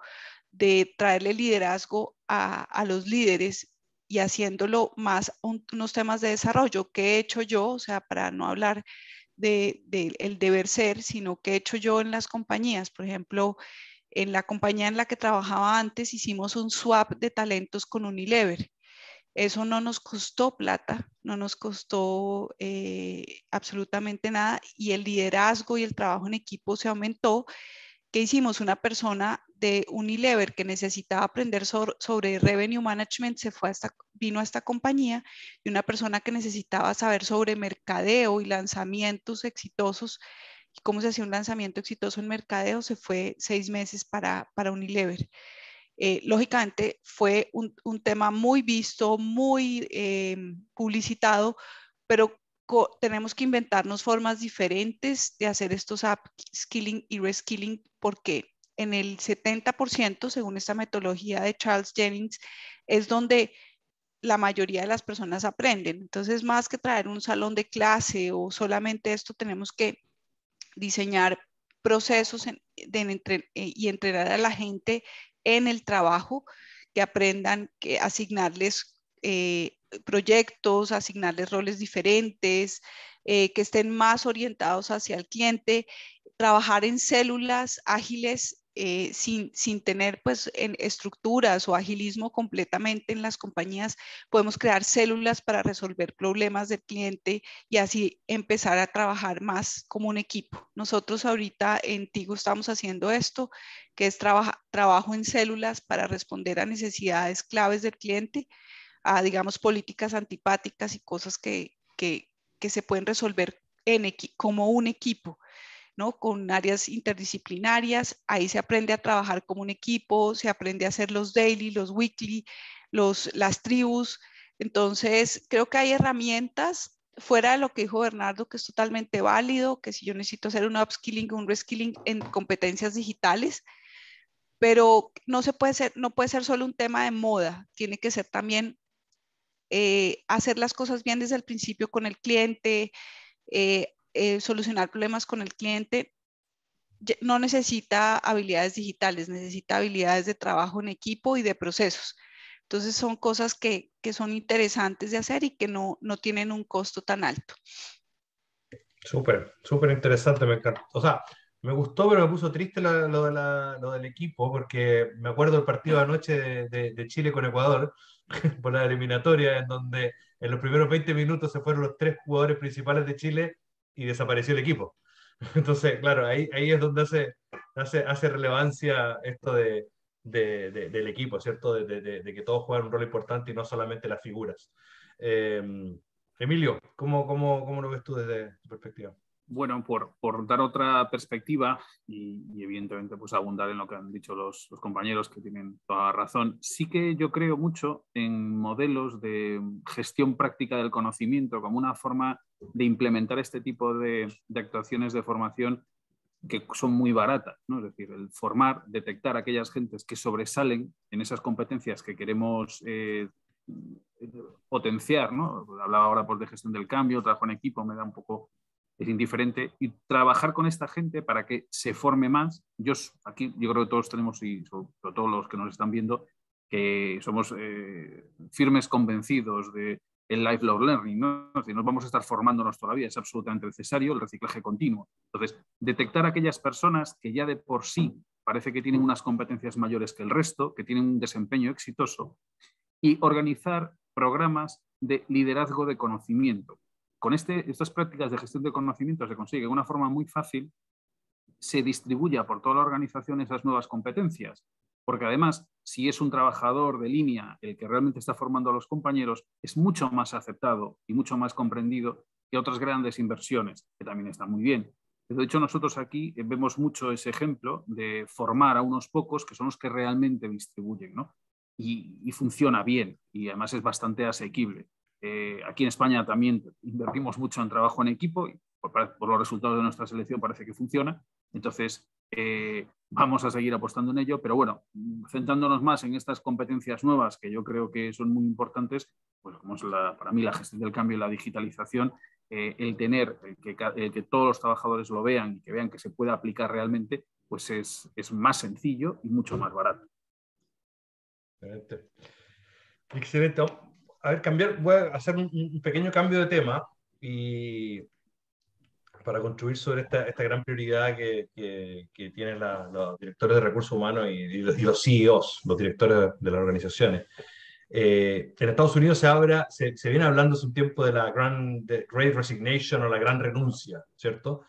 de traerle liderazgo a los líderes, y haciéndolo más unos temas de desarrollo. ¿Qué he hecho yo? O sea, para no hablar del deber ser, sino qué he hecho yo en las compañías. Por ejemplo, en la compañía en la que trabajaba antes hicimos un swap de talentos con Unilever. Eso no nos costó plata, no nos costó absolutamente nada, y el liderazgo y el trabajo en equipo se aumentó. ¿Qué hicimos? Una persona de Unilever que necesitaba aprender sobre revenue management vino a esta compañía, y una persona que necesitaba saber sobre mercadeo y lanzamientos exitosos y cómo se hacía un lanzamiento exitoso en mercadeo se fue 6 meses para Unilever. Lógicamente fue un tema muy visto, muy publicitado, pero tenemos que inventarnos formas diferentes de hacer estos upskilling y reskilling, porque en el 70%, según esta metodología de Charles Jennings, es donde la mayoría de las personas aprenden. Entonces, más que traer un salón de clase o solamente esto, tenemos que diseñar procesos y entrenar a la gente en el trabajo, que aprendan que asignarles proyectos, asignarles roles diferentes, que estén más orientados hacia el cliente, trabajar en células ágiles sin tener pues en estructuras o agilismo completamente en las compañías. Podemos crear células para resolver problemas del cliente y así empezar a trabajar más como un equipo. Nosotros ahorita en Tigo estamos haciendo esto, que es trabajo en células para responder a necesidades claves del cliente, a, digamos, políticas antipáticas y cosas que se pueden resolver como un equipo, ¿no? Con áreas interdisciplinarias. Ahí se aprende a trabajar como un equipo, se aprende a hacer los daily, los weekly, las tribus. Entonces, creo que hay herramientas fuera de lo que dijo Bernardo, que es totalmente válido, que si yo necesito hacer un upskilling o un reskilling en competencias digitales, pero no puede ser solo un tema de moda, tiene que ser también hacer las cosas bien desde el principio con el cliente, solucionar problemas con el cliente. No necesita habilidades digitales, necesita habilidades de trabajo en equipo y de procesos. Entonces son cosas que son interesantes de hacer y que no tienen un costo tan alto. Súper, súper interesante, me encanta. O sea, Me gustó, pero me puso triste lo del equipo, porque me acuerdo del partido de anoche de Chile con Ecuador, por la eliminatoria, en donde en los primeros 20 minutos se fueron los 3 jugadores principales de Chile y desapareció el equipo. Entonces, claro, ahí es donde hace relevancia esto del equipo, ¿cierto? De que todos juegan un rol importante y no solamente las figuras. Eh, Emilio, ¿cómo lo ves tú desde tu perspectiva? Bueno, por dar otra perspectiva y evidentemente pues abundar en lo que han dicho los compañeros, que tienen toda la razón, sí que yo creo mucho en modelos de gestión práctica del conocimiento como una forma de implementar este tipo de actuaciones de formación que son muy baratas, ¿no? Es decir, el formar, detectar a aquellas gentes que sobresalen en esas competencias que queremos potenciar, ¿no? Hablaba ahora pues, de gestión del cambio, trabajo en equipo, me da un poco, es indiferente, y trabajar con esta gente para que se forme más. Aquí yo creo que todos tenemos, y sobre todo los que nos están viendo, que somos firmes convencidos de el lifelong learning, ¿no? Es decir, nos vamos a estar formándonos todavía, es absolutamente necesario el reciclaje continuo. Entonces, detectar a aquellas personas que ya de por sí parece que tienen unas competencias mayores que el resto, que tienen un desempeño exitoso, y organizar programas de liderazgo de conocimiento. Con estas prácticas de gestión de conocimiento se consigue de una forma muy fácil, se distribuya por toda la organización esas nuevas competencias, porque además, si es un trabajador de línea el que realmente está formando a los compañeros, es mucho más aceptado y mucho más comprendido que otras grandes inversiones, que también están muy bien. De hecho, nosotros aquí vemos mucho ese ejemplo de formar a unos pocos que son los que realmente distribuyen, ¿no? Y funciona bien y además es bastante asequible. Aquí en España también invertimos mucho en trabajo en equipo y por los resultados de nuestra selección parece que funciona. Entonces, vamos a seguir apostando en ello, pero bueno, centrándonos más en estas competencias nuevas que yo creo que son muy importantes, pues como es para mí la gestión del cambio y la digitalización, el tener que todos los trabajadores lo vean y que vean que se puede aplicar realmente, pues es más sencillo y mucho más barato. Excelente. Excelente. A ver, voy a hacer un pequeño cambio de tema y para construir sobre esta gran prioridad que tienen los directores de recursos humanos y los CEOs, los directores de las organizaciones. En Estados Unidos se viene hablando hace un tiempo de la Great Resignation o la gran renuncia, ¿cierto?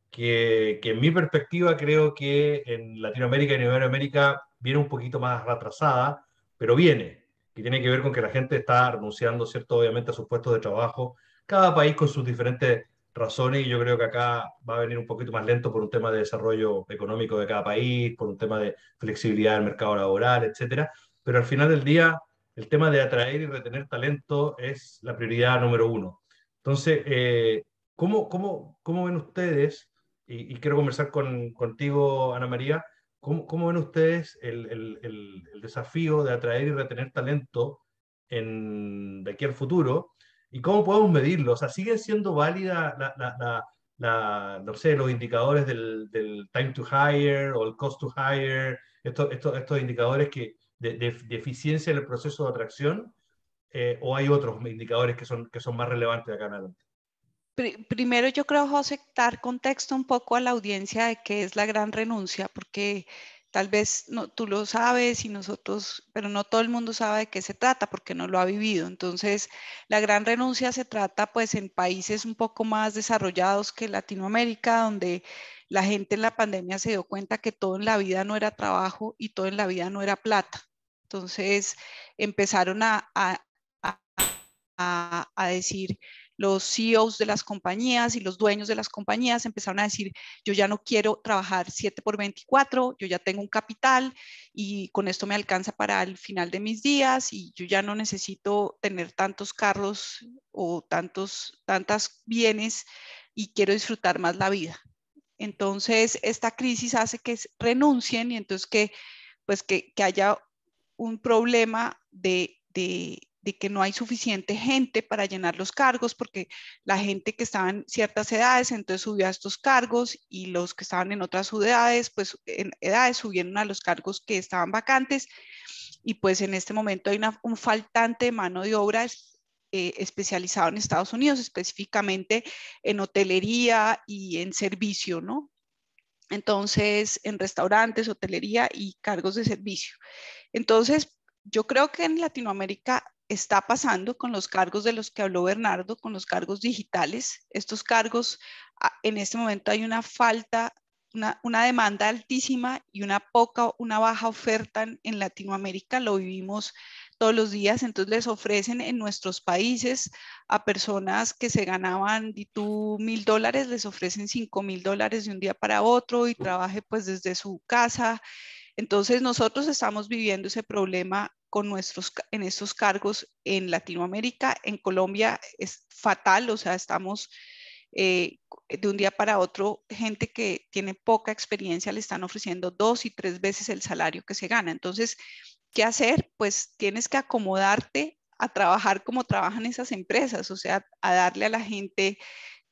Que en mi perspectiva creo que en Latinoamérica y en Iberoamérica viene un poquito más retrasada, pero viene, que tiene que ver con que la gente está renunciando, ¿cierto? Obviamente a sus puestos de trabajo, cada país con sus diferentes razones, y yo creo que acá va a venir un poquito más lento por un tema de desarrollo económico de cada país, por un tema de flexibilidad del mercado laboral, etcétera. Pero al final del día, el tema de atraer y retener talento es la prioridad número uno. Entonces, ¿cómo ven ustedes, y quiero conversar contigo, Ana María, cómo ven ustedes el desafío de atraer y retener talento de aquí al futuro? ¿Y cómo podemos medirlo? O sea, ¿siguen siendo válidas no sé, los indicadores del time to hire o el cost to hire, estos indicadores de eficiencia en el proceso de atracción, o hay otros indicadores que son más relevantes acá en adelante? Primero yo creo, José, dar contexto un poco a la audiencia de qué es la gran renuncia, porque tal vez no, tú lo sabes y nosotros, pero no todo el mundo sabe de qué se trata porque no lo ha vivido. Entonces, la gran renuncia se trata pues en países un poco más desarrollados que Latinoamérica, donde la gente en la pandemia se dio cuenta que todo en la vida no era trabajo y todo en la vida no era plata. Entonces, empezaron a decir, los CEOs de las compañías y los dueños de las compañías empezaron a decir, yo ya no quiero trabajar 7x24, yo ya tengo un capital y con esto me alcanza para el final de mis días y yo ya no necesito tener tantos carros o tantos bienes y quiero disfrutar más la vida. Entonces, esta crisis hace que renuncien y entonces que haya un problema de que no hay suficiente gente para llenar los cargos, porque la gente que estaba en ciertas edades entonces subió a estos cargos y los que estaban en otras edades, pues en edades subieron a los cargos que estaban vacantes y pues en este momento hay un faltante de mano de obra especializado en Estados Unidos, específicamente en hotelería y en servicio, ¿no? Entonces, en restaurantes, hotelería y cargos de servicio. Entonces, yo creo que en Latinoamérica está pasando con los cargos de los que habló Bernardo, con los cargos digitales. Estos cargos, en este momento hay una falta, una demanda altísima y una baja oferta en Latinoamérica. Lo vivimos todos los días. Entonces les ofrecen en nuestros países a personas que se ganaban $1,000, les ofrecen $5,000 de un día para otro y trabaje pues desde su casa. Entonces nosotros estamos viviendo ese problema en estos cargos en Latinoamérica. En Colombia es fatal, o sea, estamos de un día para otro, gente que tiene poca experiencia le están ofreciendo 2 y 3 veces el salario que se gana. Entonces, ¿qué hacer? Pues tienes que acomodarte a trabajar como trabajan esas empresas, o sea, a darle a la gente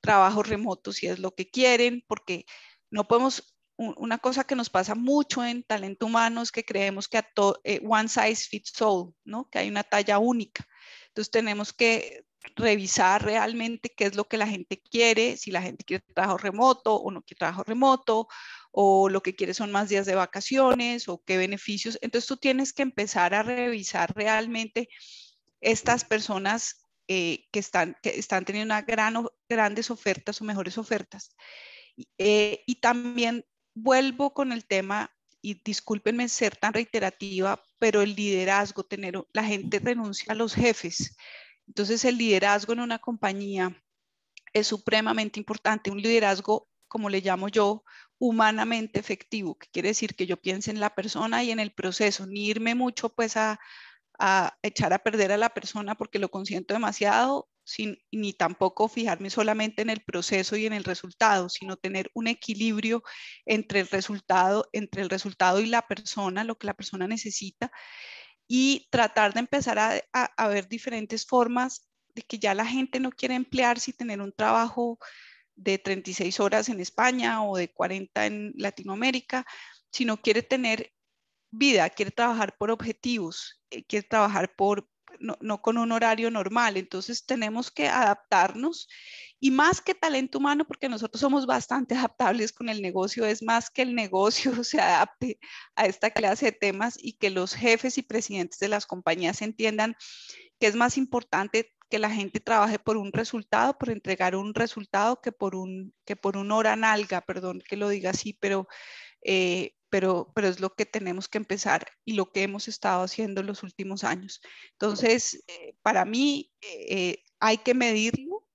trabajo remoto si es lo que quieren, porque no podemos, una cosa que nos pasa mucho en talento humano es que creemos que one size fits all, ¿no? Que hay una talla única. Entonces tenemos que revisar realmente qué es lo que la gente quiere, si la gente quiere trabajo remoto o no quiere trabajo remoto, o lo que quiere son más días de vacaciones o qué beneficios. Entonces tú tienes que empezar a revisar realmente estas personas que están teniendo grandes ofertas o mejores ofertas. Y también vuelvo con el tema, y discúlpenme ser tan reiterativa, pero el liderazgo, la gente renuncia a los jefes. Entonces el liderazgo en una compañía es supremamente importante, un liderazgo, como le llamo yo, humanamente efectivo, que quiere decir que yo piense en la persona y en el proceso, ni irme mucho pues a echar a perder a la persona porque lo consiento demasiado, ni tampoco fijarme solamente en el proceso y en el resultado, sino tener un equilibrio entre el resultado y la persona, lo que la persona necesita, y tratar de empezar a ver diferentes formas de que ya la gente no quiere emplearse y tener un trabajo de 36 horas en España o de 40 en Latinoamérica, sino quiere tener vida, quiere trabajar por objetivos, quiere trabajar no con un horario normal. Entonces tenemos que adaptarnos, y más que talento humano, porque nosotros somos bastante adaptables con el negocio, es más que el negocio se adapte a esta clase de temas y que los jefes y presidentes de las compañías entiendan que es más importante que la gente trabaje por un resultado, por entregar un resultado, que por un hora nalga, perdón que lo diga así, pero es lo que tenemos que empezar y lo que hemos estado haciendo en los últimos años. Entonces, para mí hay que medirlo,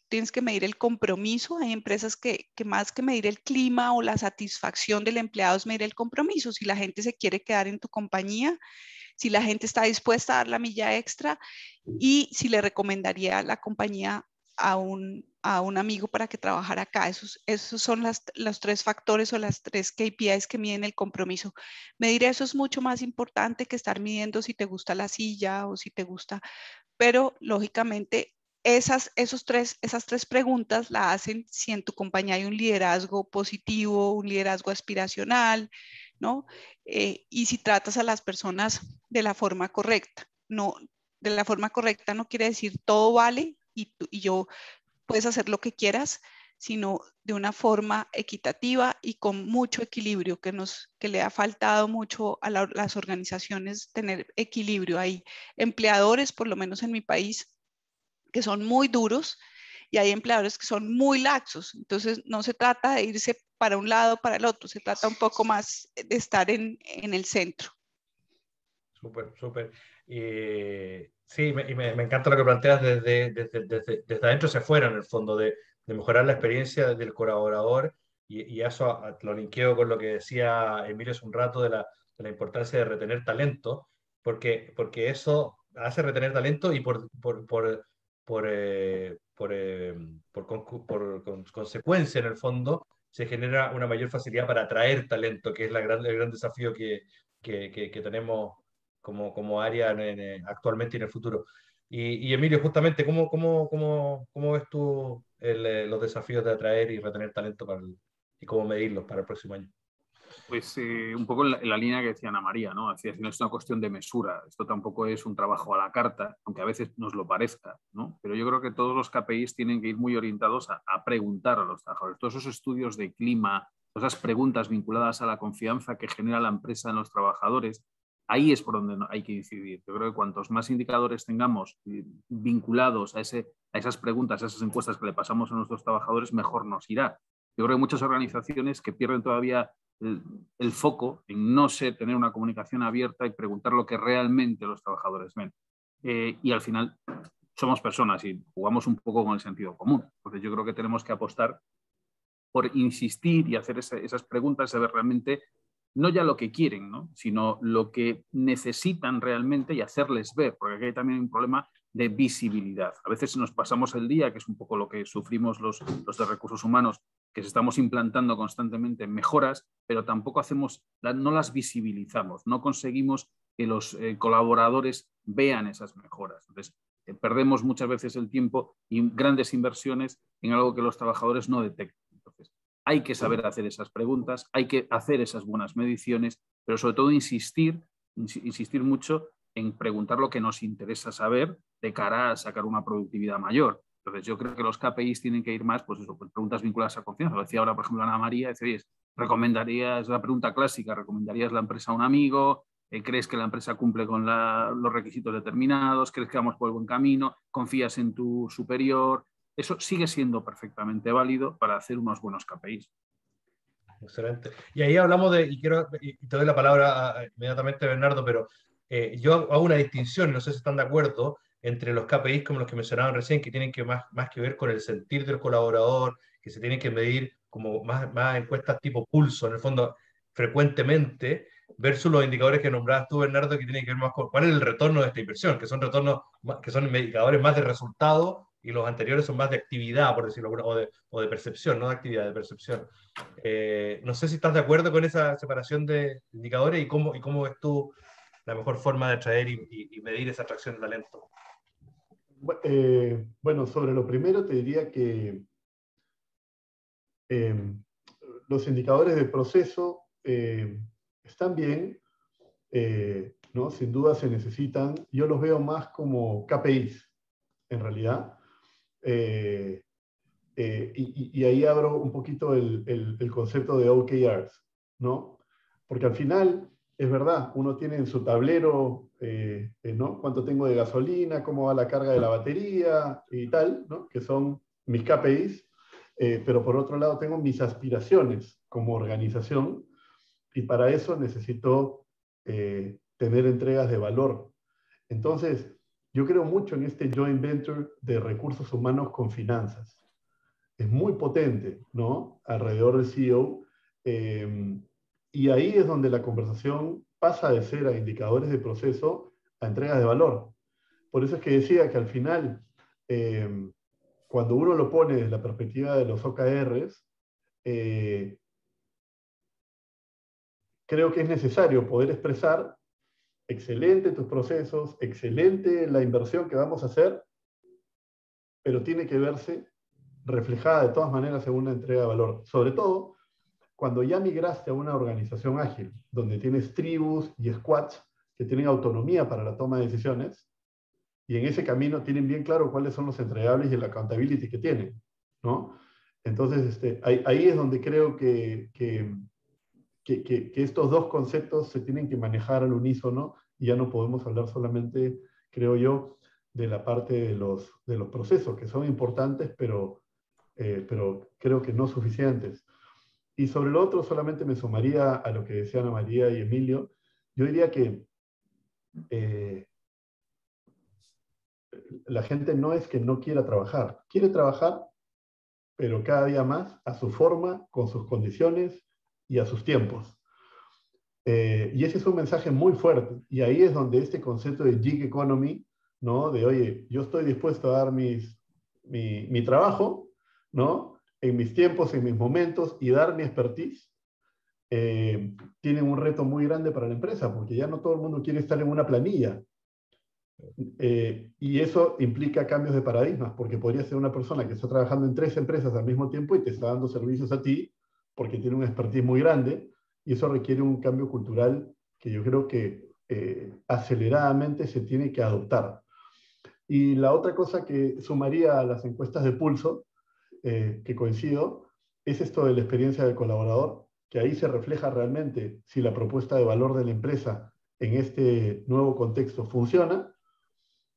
tienes que medir el compromiso. Hay empresas que más que medir el clima o la satisfacción del empleado es medir el compromiso. Si la gente se quiere quedar en tu compañía, si la gente está dispuesta a dar la milla extra y si le recomendaría la compañía a un amigo para que trabajara acá. Esos son los 3 factores o las 3 KPIs que miden el compromiso. Medir eso es mucho más importante que estar midiendo si te gusta la silla o si te gusta, pero lógicamente esas 3 preguntas la hacen si en tu compañía hay un liderazgo positivo, un liderazgo aspiracional, ¿no? Y si tratas a las personas de la forma correcta. No, de la forma correcta no quiere decir todo vale y yo puedes hacer lo que quieras, sino de una forma equitativa y con mucho equilibrio, que le ha faltado mucho a las organizaciones tener equilibrio. Hay empleadores, por lo menos en mi país, que son muy duros y hay empleadores que son muy laxos. Entonces no se trata de irse para un lado o para el otro, se trata un poco más de estar en el centro. Súper, súper. Sí, me encanta lo que planteas desde adentro hacia afuera, en el fondo, de mejorar la experiencia del colaborador, y eso lo linkeo con lo que decía Emilio hace un rato de la importancia de retener talento, porque eso hace retener talento y por consecuencia, en el fondo, se genera una mayor facilidad para atraer talento, que es el gran desafío que tenemos como área actualmente y en el futuro. Y Emilio, justamente, ¿cómo ves tú los desafíos de atraer y retener talento y cómo medirlos para el próximo año? Pues un poco en la línea que decía Ana María, ¿no? Decía, no es una cuestión de mesura, esto tampoco es un trabajo a la carta, aunque a veces nos lo parezca, ¿no? Pero yo creo que todos los KPIs tienen que ir muy orientados a preguntar a los trabajadores. Todos esos estudios de clima esas preguntas vinculadas a la confianza que genera la empresa en los trabajadores, ahí es por donde hay que incidir. Yo creo que cuantos más indicadores tengamos vinculados a esas preguntas, a esas encuestas que le pasamos a nuestros trabajadores, mejor nos irá. Yo creo que hay muchas organizaciones que pierden todavía el foco en no sé, tener una comunicación abierta y preguntar lo que realmente los trabajadores ven. Y al final somos personas y jugamos un poco con el sentido común. Entonces yo creo que tenemos que apostar por insistir y hacer esas preguntas, saber realmente no ya lo que quieren, ¿no?, sino lo que necesitan realmente y hacerles ver, porque aquí hay también un problema de visibilidad. A veces nos pasamos el día, que es un poco lo que sufrimos los de recursos humanos, que estamos implantando constantemente mejoras, pero tampoco no las visibilizamos, no conseguimos que los colaboradores vean esas mejoras. Entonces, perdemos muchas veces el tiempo y grandes inversiones en algo que los trabajadores no detectan. Entonces, hay que saber hacer esas preguntas, hay que hacer esas buenas mediciones, pero sobre todo insistir mucho en preguntar lo que nos interesa saber de cara a sacar una productividad mayor. Entonces, yo creo que los KPIs tienen que ir más, pues eso, pues preguntas vinculadas a confianza. Lo decía ahora, por ejemplo, Ana María, dice, oye, ¿recomendarías, la pregunta clásica, ¿recomendarías la empresa a un amigo? ¿Crees que la empresa cumple con los requisitos determinados? ¿Crees que vamos por el buen camino? ¿Confías en tu superior? Eso sigue siendo perfectamente válido para hacer unos buenos KPIs. Excelente. Y ahí hablamos y te doy la palabra inmediatamente, Bernardo, pero yo hago una distinción, no sé si están de acuerdo, entre los KPIs como los que mencionaban recién, que tienen más que ver con el sentir del colaborador, que se tienen que medir como más encuestas tipo pulso, en el fondo, frecuentemente, versus los indicadores que nombrabas tú, Bernardo, que tienen que ver más con cuál es el retorno de esta inversión, que son indicadores más de resultado, y los anteriores son más de actividad, por decirlo, o de percepción, no de actividad, de percepción. No sé si estás de acuerdo con esa separación de indicadores y cómo ves tú la mejor forma de atraer y medir esa atracción de talento. Bueno, sobre lo primero te diría que los indicadores de proceso están bien, ¿no? Sin duda se necesitan. Yo los veo más como KPIs, en realidad. Y ahí abro un poquito el concepto de OKRs, ¿no? Porque al final, es verdad, uno tiene en su tablero, ¿no?, cuánto tengo de gasolina, cómo va la carga de la batería y tal, ¿no?, que son mis KPIs, pero por otro lado tengo mis aspiraciones como organización y para eso necesito tener entregas de valor. Entonces, yo creo mucho en este joint venture de recursos humanos con finanzas. Es muy potente, ¿no?, alrededor del CEO, y ahí es donde la conversación pasa de ser a indicadores de proceso a entregas de valor. Por eso es que decía que al final, cuando uno lo pone desde la perspectiva de los OKRs, creo que es necesario poder expresar excelente tus procesos, excelente la inversión que vamos a hacer, pero tiene que verse reflejada de todas maneras en una entrega de valor. Sobre todo, cuando ya migraste a una organización ágil, donde tienes tribus y squads que tienen autonomía para la toma de decisiones, y en ese camino tienen bien claro cuáles son los entregables y el accountability que tienen, ¿no? Entonces, ahí es donde creo que estos dos conceptos se tienen que manejar al unísono y ya no podemos hablar solamente, creo yo, de la parte de los procesos, que son importantes, pero creo que no suficientes. Y sobre lo otro, solamente me sumaría a lo que decían Ana María y Emilio. Yo diría que la gente no es que no quiera trabajar, quiere trabajar, pero cada día más a su forma, con sus condiciones y a sus tiempos. Y ese es un mensaje muy fuerte. Y ahí es donde este concepto de gig economy, ¿no?, de, oye, yo estoy dispuesto a dar mi trabajo, ¿no?, en mis tiempos, en mis momentos, y dar mi expertise, tienen un reto muy grande para la empresa, porque ya no todo el mundo quiere estar en una planilla. Y eso implica cambios de paradigmas, porque podría ser una persona que está trabajando en 3 empresas al mismo tiempo y te está dando servicios a ti, porque tiene un expertise muy grande, y eso requiere un cambio cultural que yo creo que aceleradamente se tiene que adoptar. Y la otra cosa que sumaría a las encuestas de pulso, que coincido, es esto de la experiencia del colaborador. que ahí se refleja realmente si la propuesta de valor de la empresa en este nuevo contexto funciona.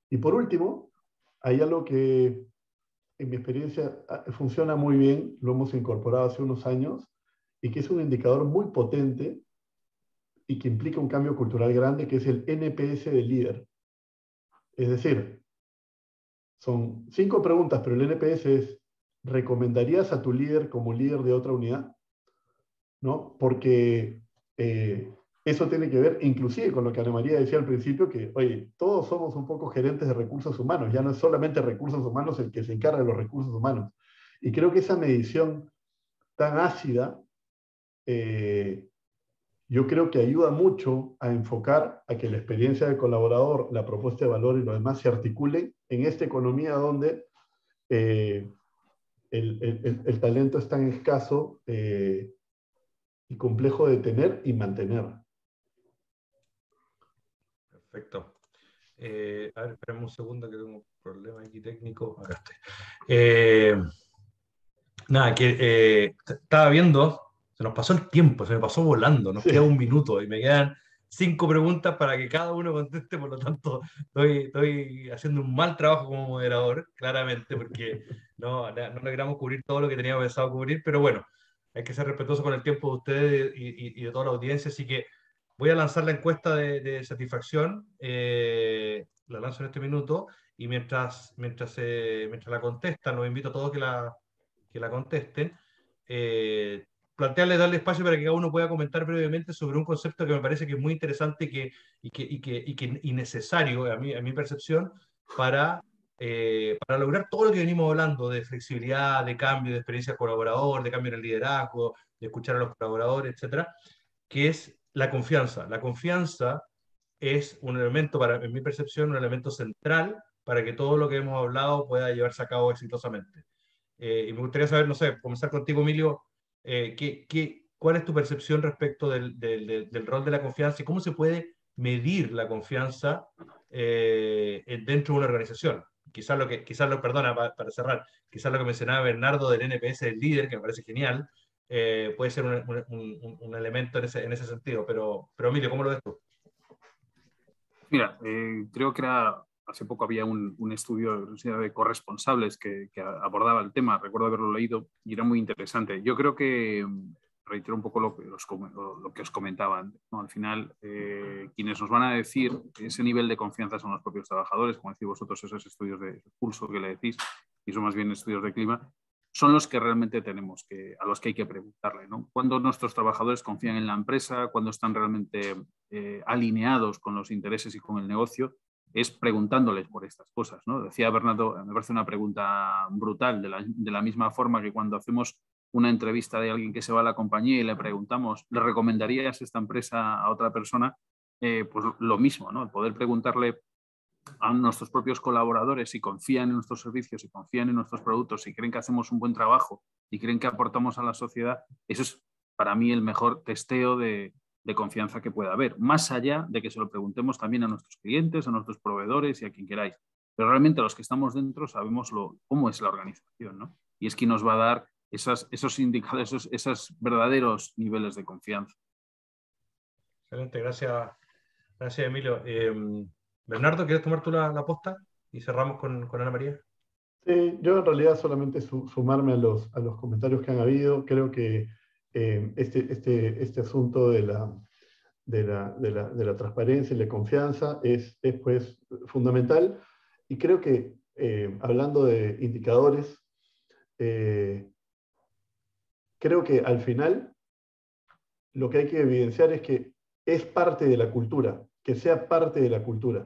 Y por último, hay algo que en mi experiencia funciona muy bien, lo hemos incorporado hace unos años, y que es un indicador muy potente y que implica un cambio cultural grande, que es el NPS del líder. Es decir, son 5 preguntas, pero el NPS es: ¿recomendarías a tu líder como líder de otra unidad? ¿No? Porque eso tiene que ver inclusive con lo que Ana María decía al principio, que, oye, todos somos un poco gerentes de recursos humanos, ya no es solamente recursos humanos el que se encarga de los recursos humanos. Y creo que esa medición tan ácida, yo creo que ayuda mucho a enfocar a que la experiencia del colaborador, la propuesta de valor y lo demás se articulen en esta economía donde el talento es tan escaso y complejo de tener y mantener. Perfecto. A ver, esperemos un segundo que tengo un problema aquí técnico. Acá estoy. Nada, que estaba viendo, se nos pasó el tiempo, se me pasó volando, nos queda 1 minuto y me quedan 5 preguntas para que cada uno conteste, por lo tanto estoy haciendo un mal trabajo como moderador, claramente, porque no logramos cubrir todo lo que teníamos pensado cubrir, pero bueno, hay que ser respetuoso con el tiempo de ustedes y de toda la audiencia, así que voy a lanzar la encuesta de satisfacción, la lanzo en este minuto, y mientras la contestan, los invito a todos que la contesten, darle espacio para que cada uno pueda comentar brevemente sobre un concepto que me parece que es muy interesante y necesario, a mi percepción, para lograr todo lo que venimos hablando de flexibilidad, de cambio, de experiencia del colaborador, de cambio en el liderazgo, de escuchar a los colaboradores, etcétera, que es la confianza. La confianza es un elemento, en mi percepción, un elemento central para que todo lo que hemos hablado pueda llevarse a cabo exitosamente. Y me gustaría saber, no sé, comenzar contigo, Emilio, ¿cuál es tu percepción respecto del rol de la confianza y cómo se puede medir la confianza dentro de una organización? Perdona, para cerrar, quizás lo que mencionaba Bernardo del NPS del líder, que me parece genial, puede ser un elemento en ese sentido, pero Emilio, ¿cómo lo ves tú? Mira, creo que hace poco había un estudio de corresponsables que abordaba el tema, recuerdo haberlo leído y era muy interesante. Yo creo que, reitero un poco lo que os comentaba, ¿no? Al final, quienes nos van a decir ese nivel de confianza son los propios trabajadores, como decís vosotros, esos estudios de pulso que le decís, y son más bien estudios de clima, son los que realmente a los que hay que preguntarle, ¿no? Cuando nuestros trabajadores confían en la empresa, cuando están realmente alineados con los intereses y con el negocio, es preguntándoles por estas cosas, ¿no? Decía Bernardo, me parece una pregunta brutal, de la misma forma que cuando hacemos una entrevista de alguien que se va a la compañía y le preguntamos, ¿le recomendarías esta empresa a otra persona? Pues lo mismo, ¿no? El poder preguntarle a nuestros propios colaboradores si confían en nuestros servicios, si confían en nuestros productos, si creen que hacemos un buen trabajo y creen que aportamos a la sociedad, eso es para mí el mejor testeo de confianza que pueda haber, más allá de que se lo preguntemos también a nuestros clientes, a nuestros proveedores y a quien queráis. Pero realmente los que estamos dentro sabemos cómo es la organización, ¿no? Y es quien nos va a dar esos indicadores, esos verdaderos niveles de confianza. Excelente, gracias Emilio. Bernardo, ¿quieres tomar tú la posta? Y cerramos con Ana María. Sí, yo en realidad solamente sumarme a los comentarios que han habido. Creo que este asunto de la transparencia y la confianza es pues fundamental. Y creo que hablando de indicadores, creo que al final lo que hay que evidenciar es que es parte de la cultura, que sea parte de la cultura.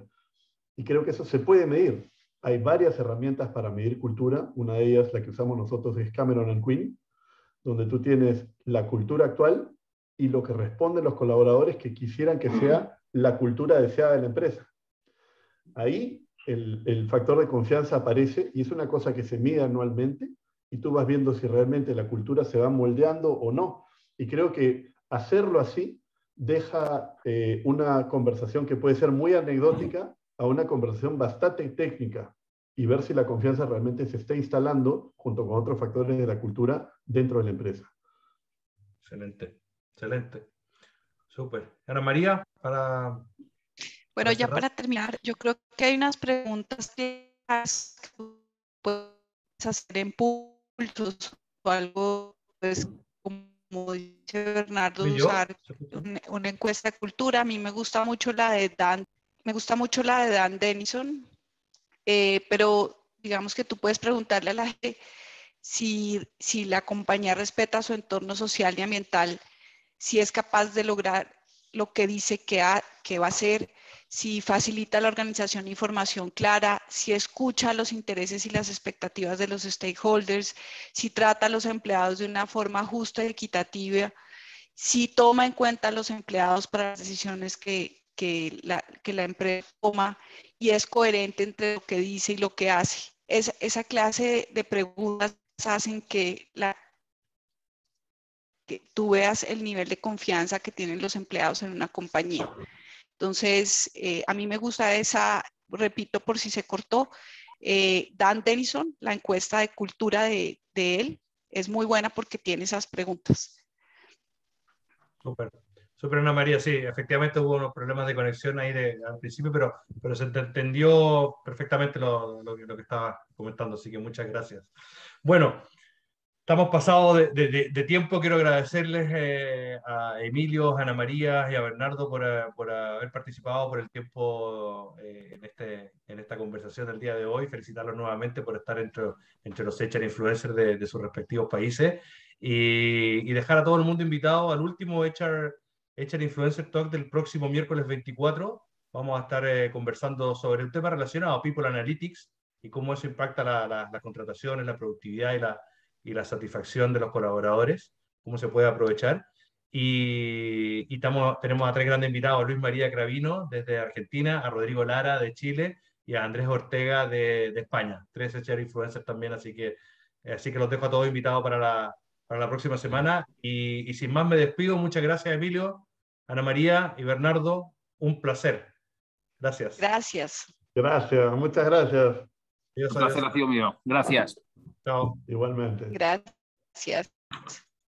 Y creo que eso se puede medir. Hay varias herramientas para medir cultura. Una de ellas, la que usamos nosotros, es Cameron & Quinn, donde tú tienes la cultura actual y lo que responden los colaboradores que quisieran que sea la cultura deseada de la empresa. Ahí el factor de confianza aparece y es una cosa que se mide anualmente y tú vas viendo si realmente la cultura se va moldeando o no. Y creo que hacerlo así deja una conversación que puede ser muy anecdótica a una conversación bastante técnica y ver si la confianza realmente se está instalando junto con otros factores de la cultura dentro de la empresa. Excelente. Excelente. Súper. Ana María, Bueno, ya cerrar. para terminar, yo creo que hay unas preguntas que puedes hacer en pulsos o algo, pues, como dice Bernardo, ¿Y yo? usar una encuesta de cultura. A mí me gusta mucho la de Dan Denison, pero digamos que tú puedes preguntarle a la gente si la compañía respeta su entorno social y ambiental, si es capaz de lograr lo que dice que va a hacer, si facilita la organización de información clara, si escucha los intereses y las expectativas de los stakeholders, si trata a los empleados de una forma justa y equitativa, si toma en cuenta a los empleados para las decisiones que la empresa toma y es coherente entre lo que dice y lo que hace. Esa clase de preguntas hacen que tú veas el nivel de confianza que tienen los empleados en una compañía. Entonces, a mí me gusta esa, repito por si se cortó, Dan Denison, la encuesta de cultura de él, es muy buena porque tiene esas preguntas. Súper. Súper, Ana María, sí, efectivamente hubo unos problemas de conexión ahí al principio, pero se entendió perfectamente lo que estaba comentando, así que muchas gracias. Bueno, estamos pasados de tiempo. Quiero agradecerles a Emilio, a Ana María y a Bernardo por haber participado, por el tiempo en esta conversación del día de hoy. Felicitarlos nuevamente por estar entre los HR influencers de sus respectivos países y dejar a todo el mundo invitado al último HR Influencer Talk del próximo miércoles 24. Vamos a estar conversando sobre un tema relacionado a People Analytics y cómo eso impacta las contrataciones, la productividad y la satisfacción de los colaboradores, cómo se puede aprovechar. Y tenemos a tres grandes invitados: a Luis María Cravino desde Argentina, a Rodrigo Lara de Chile y a Andrés Ortega de España. Tres HR influencers también, así que los dejo a todos invitados para la próxima semana. Y sin más me despido. Muchas gracias, Emilio, Ana María y Bernardo. Un placer. Gracias. Gracias. Gracias, muchas gracias. Un placer ha sido mío. Gracias. Chao. Igualmente. Gracias.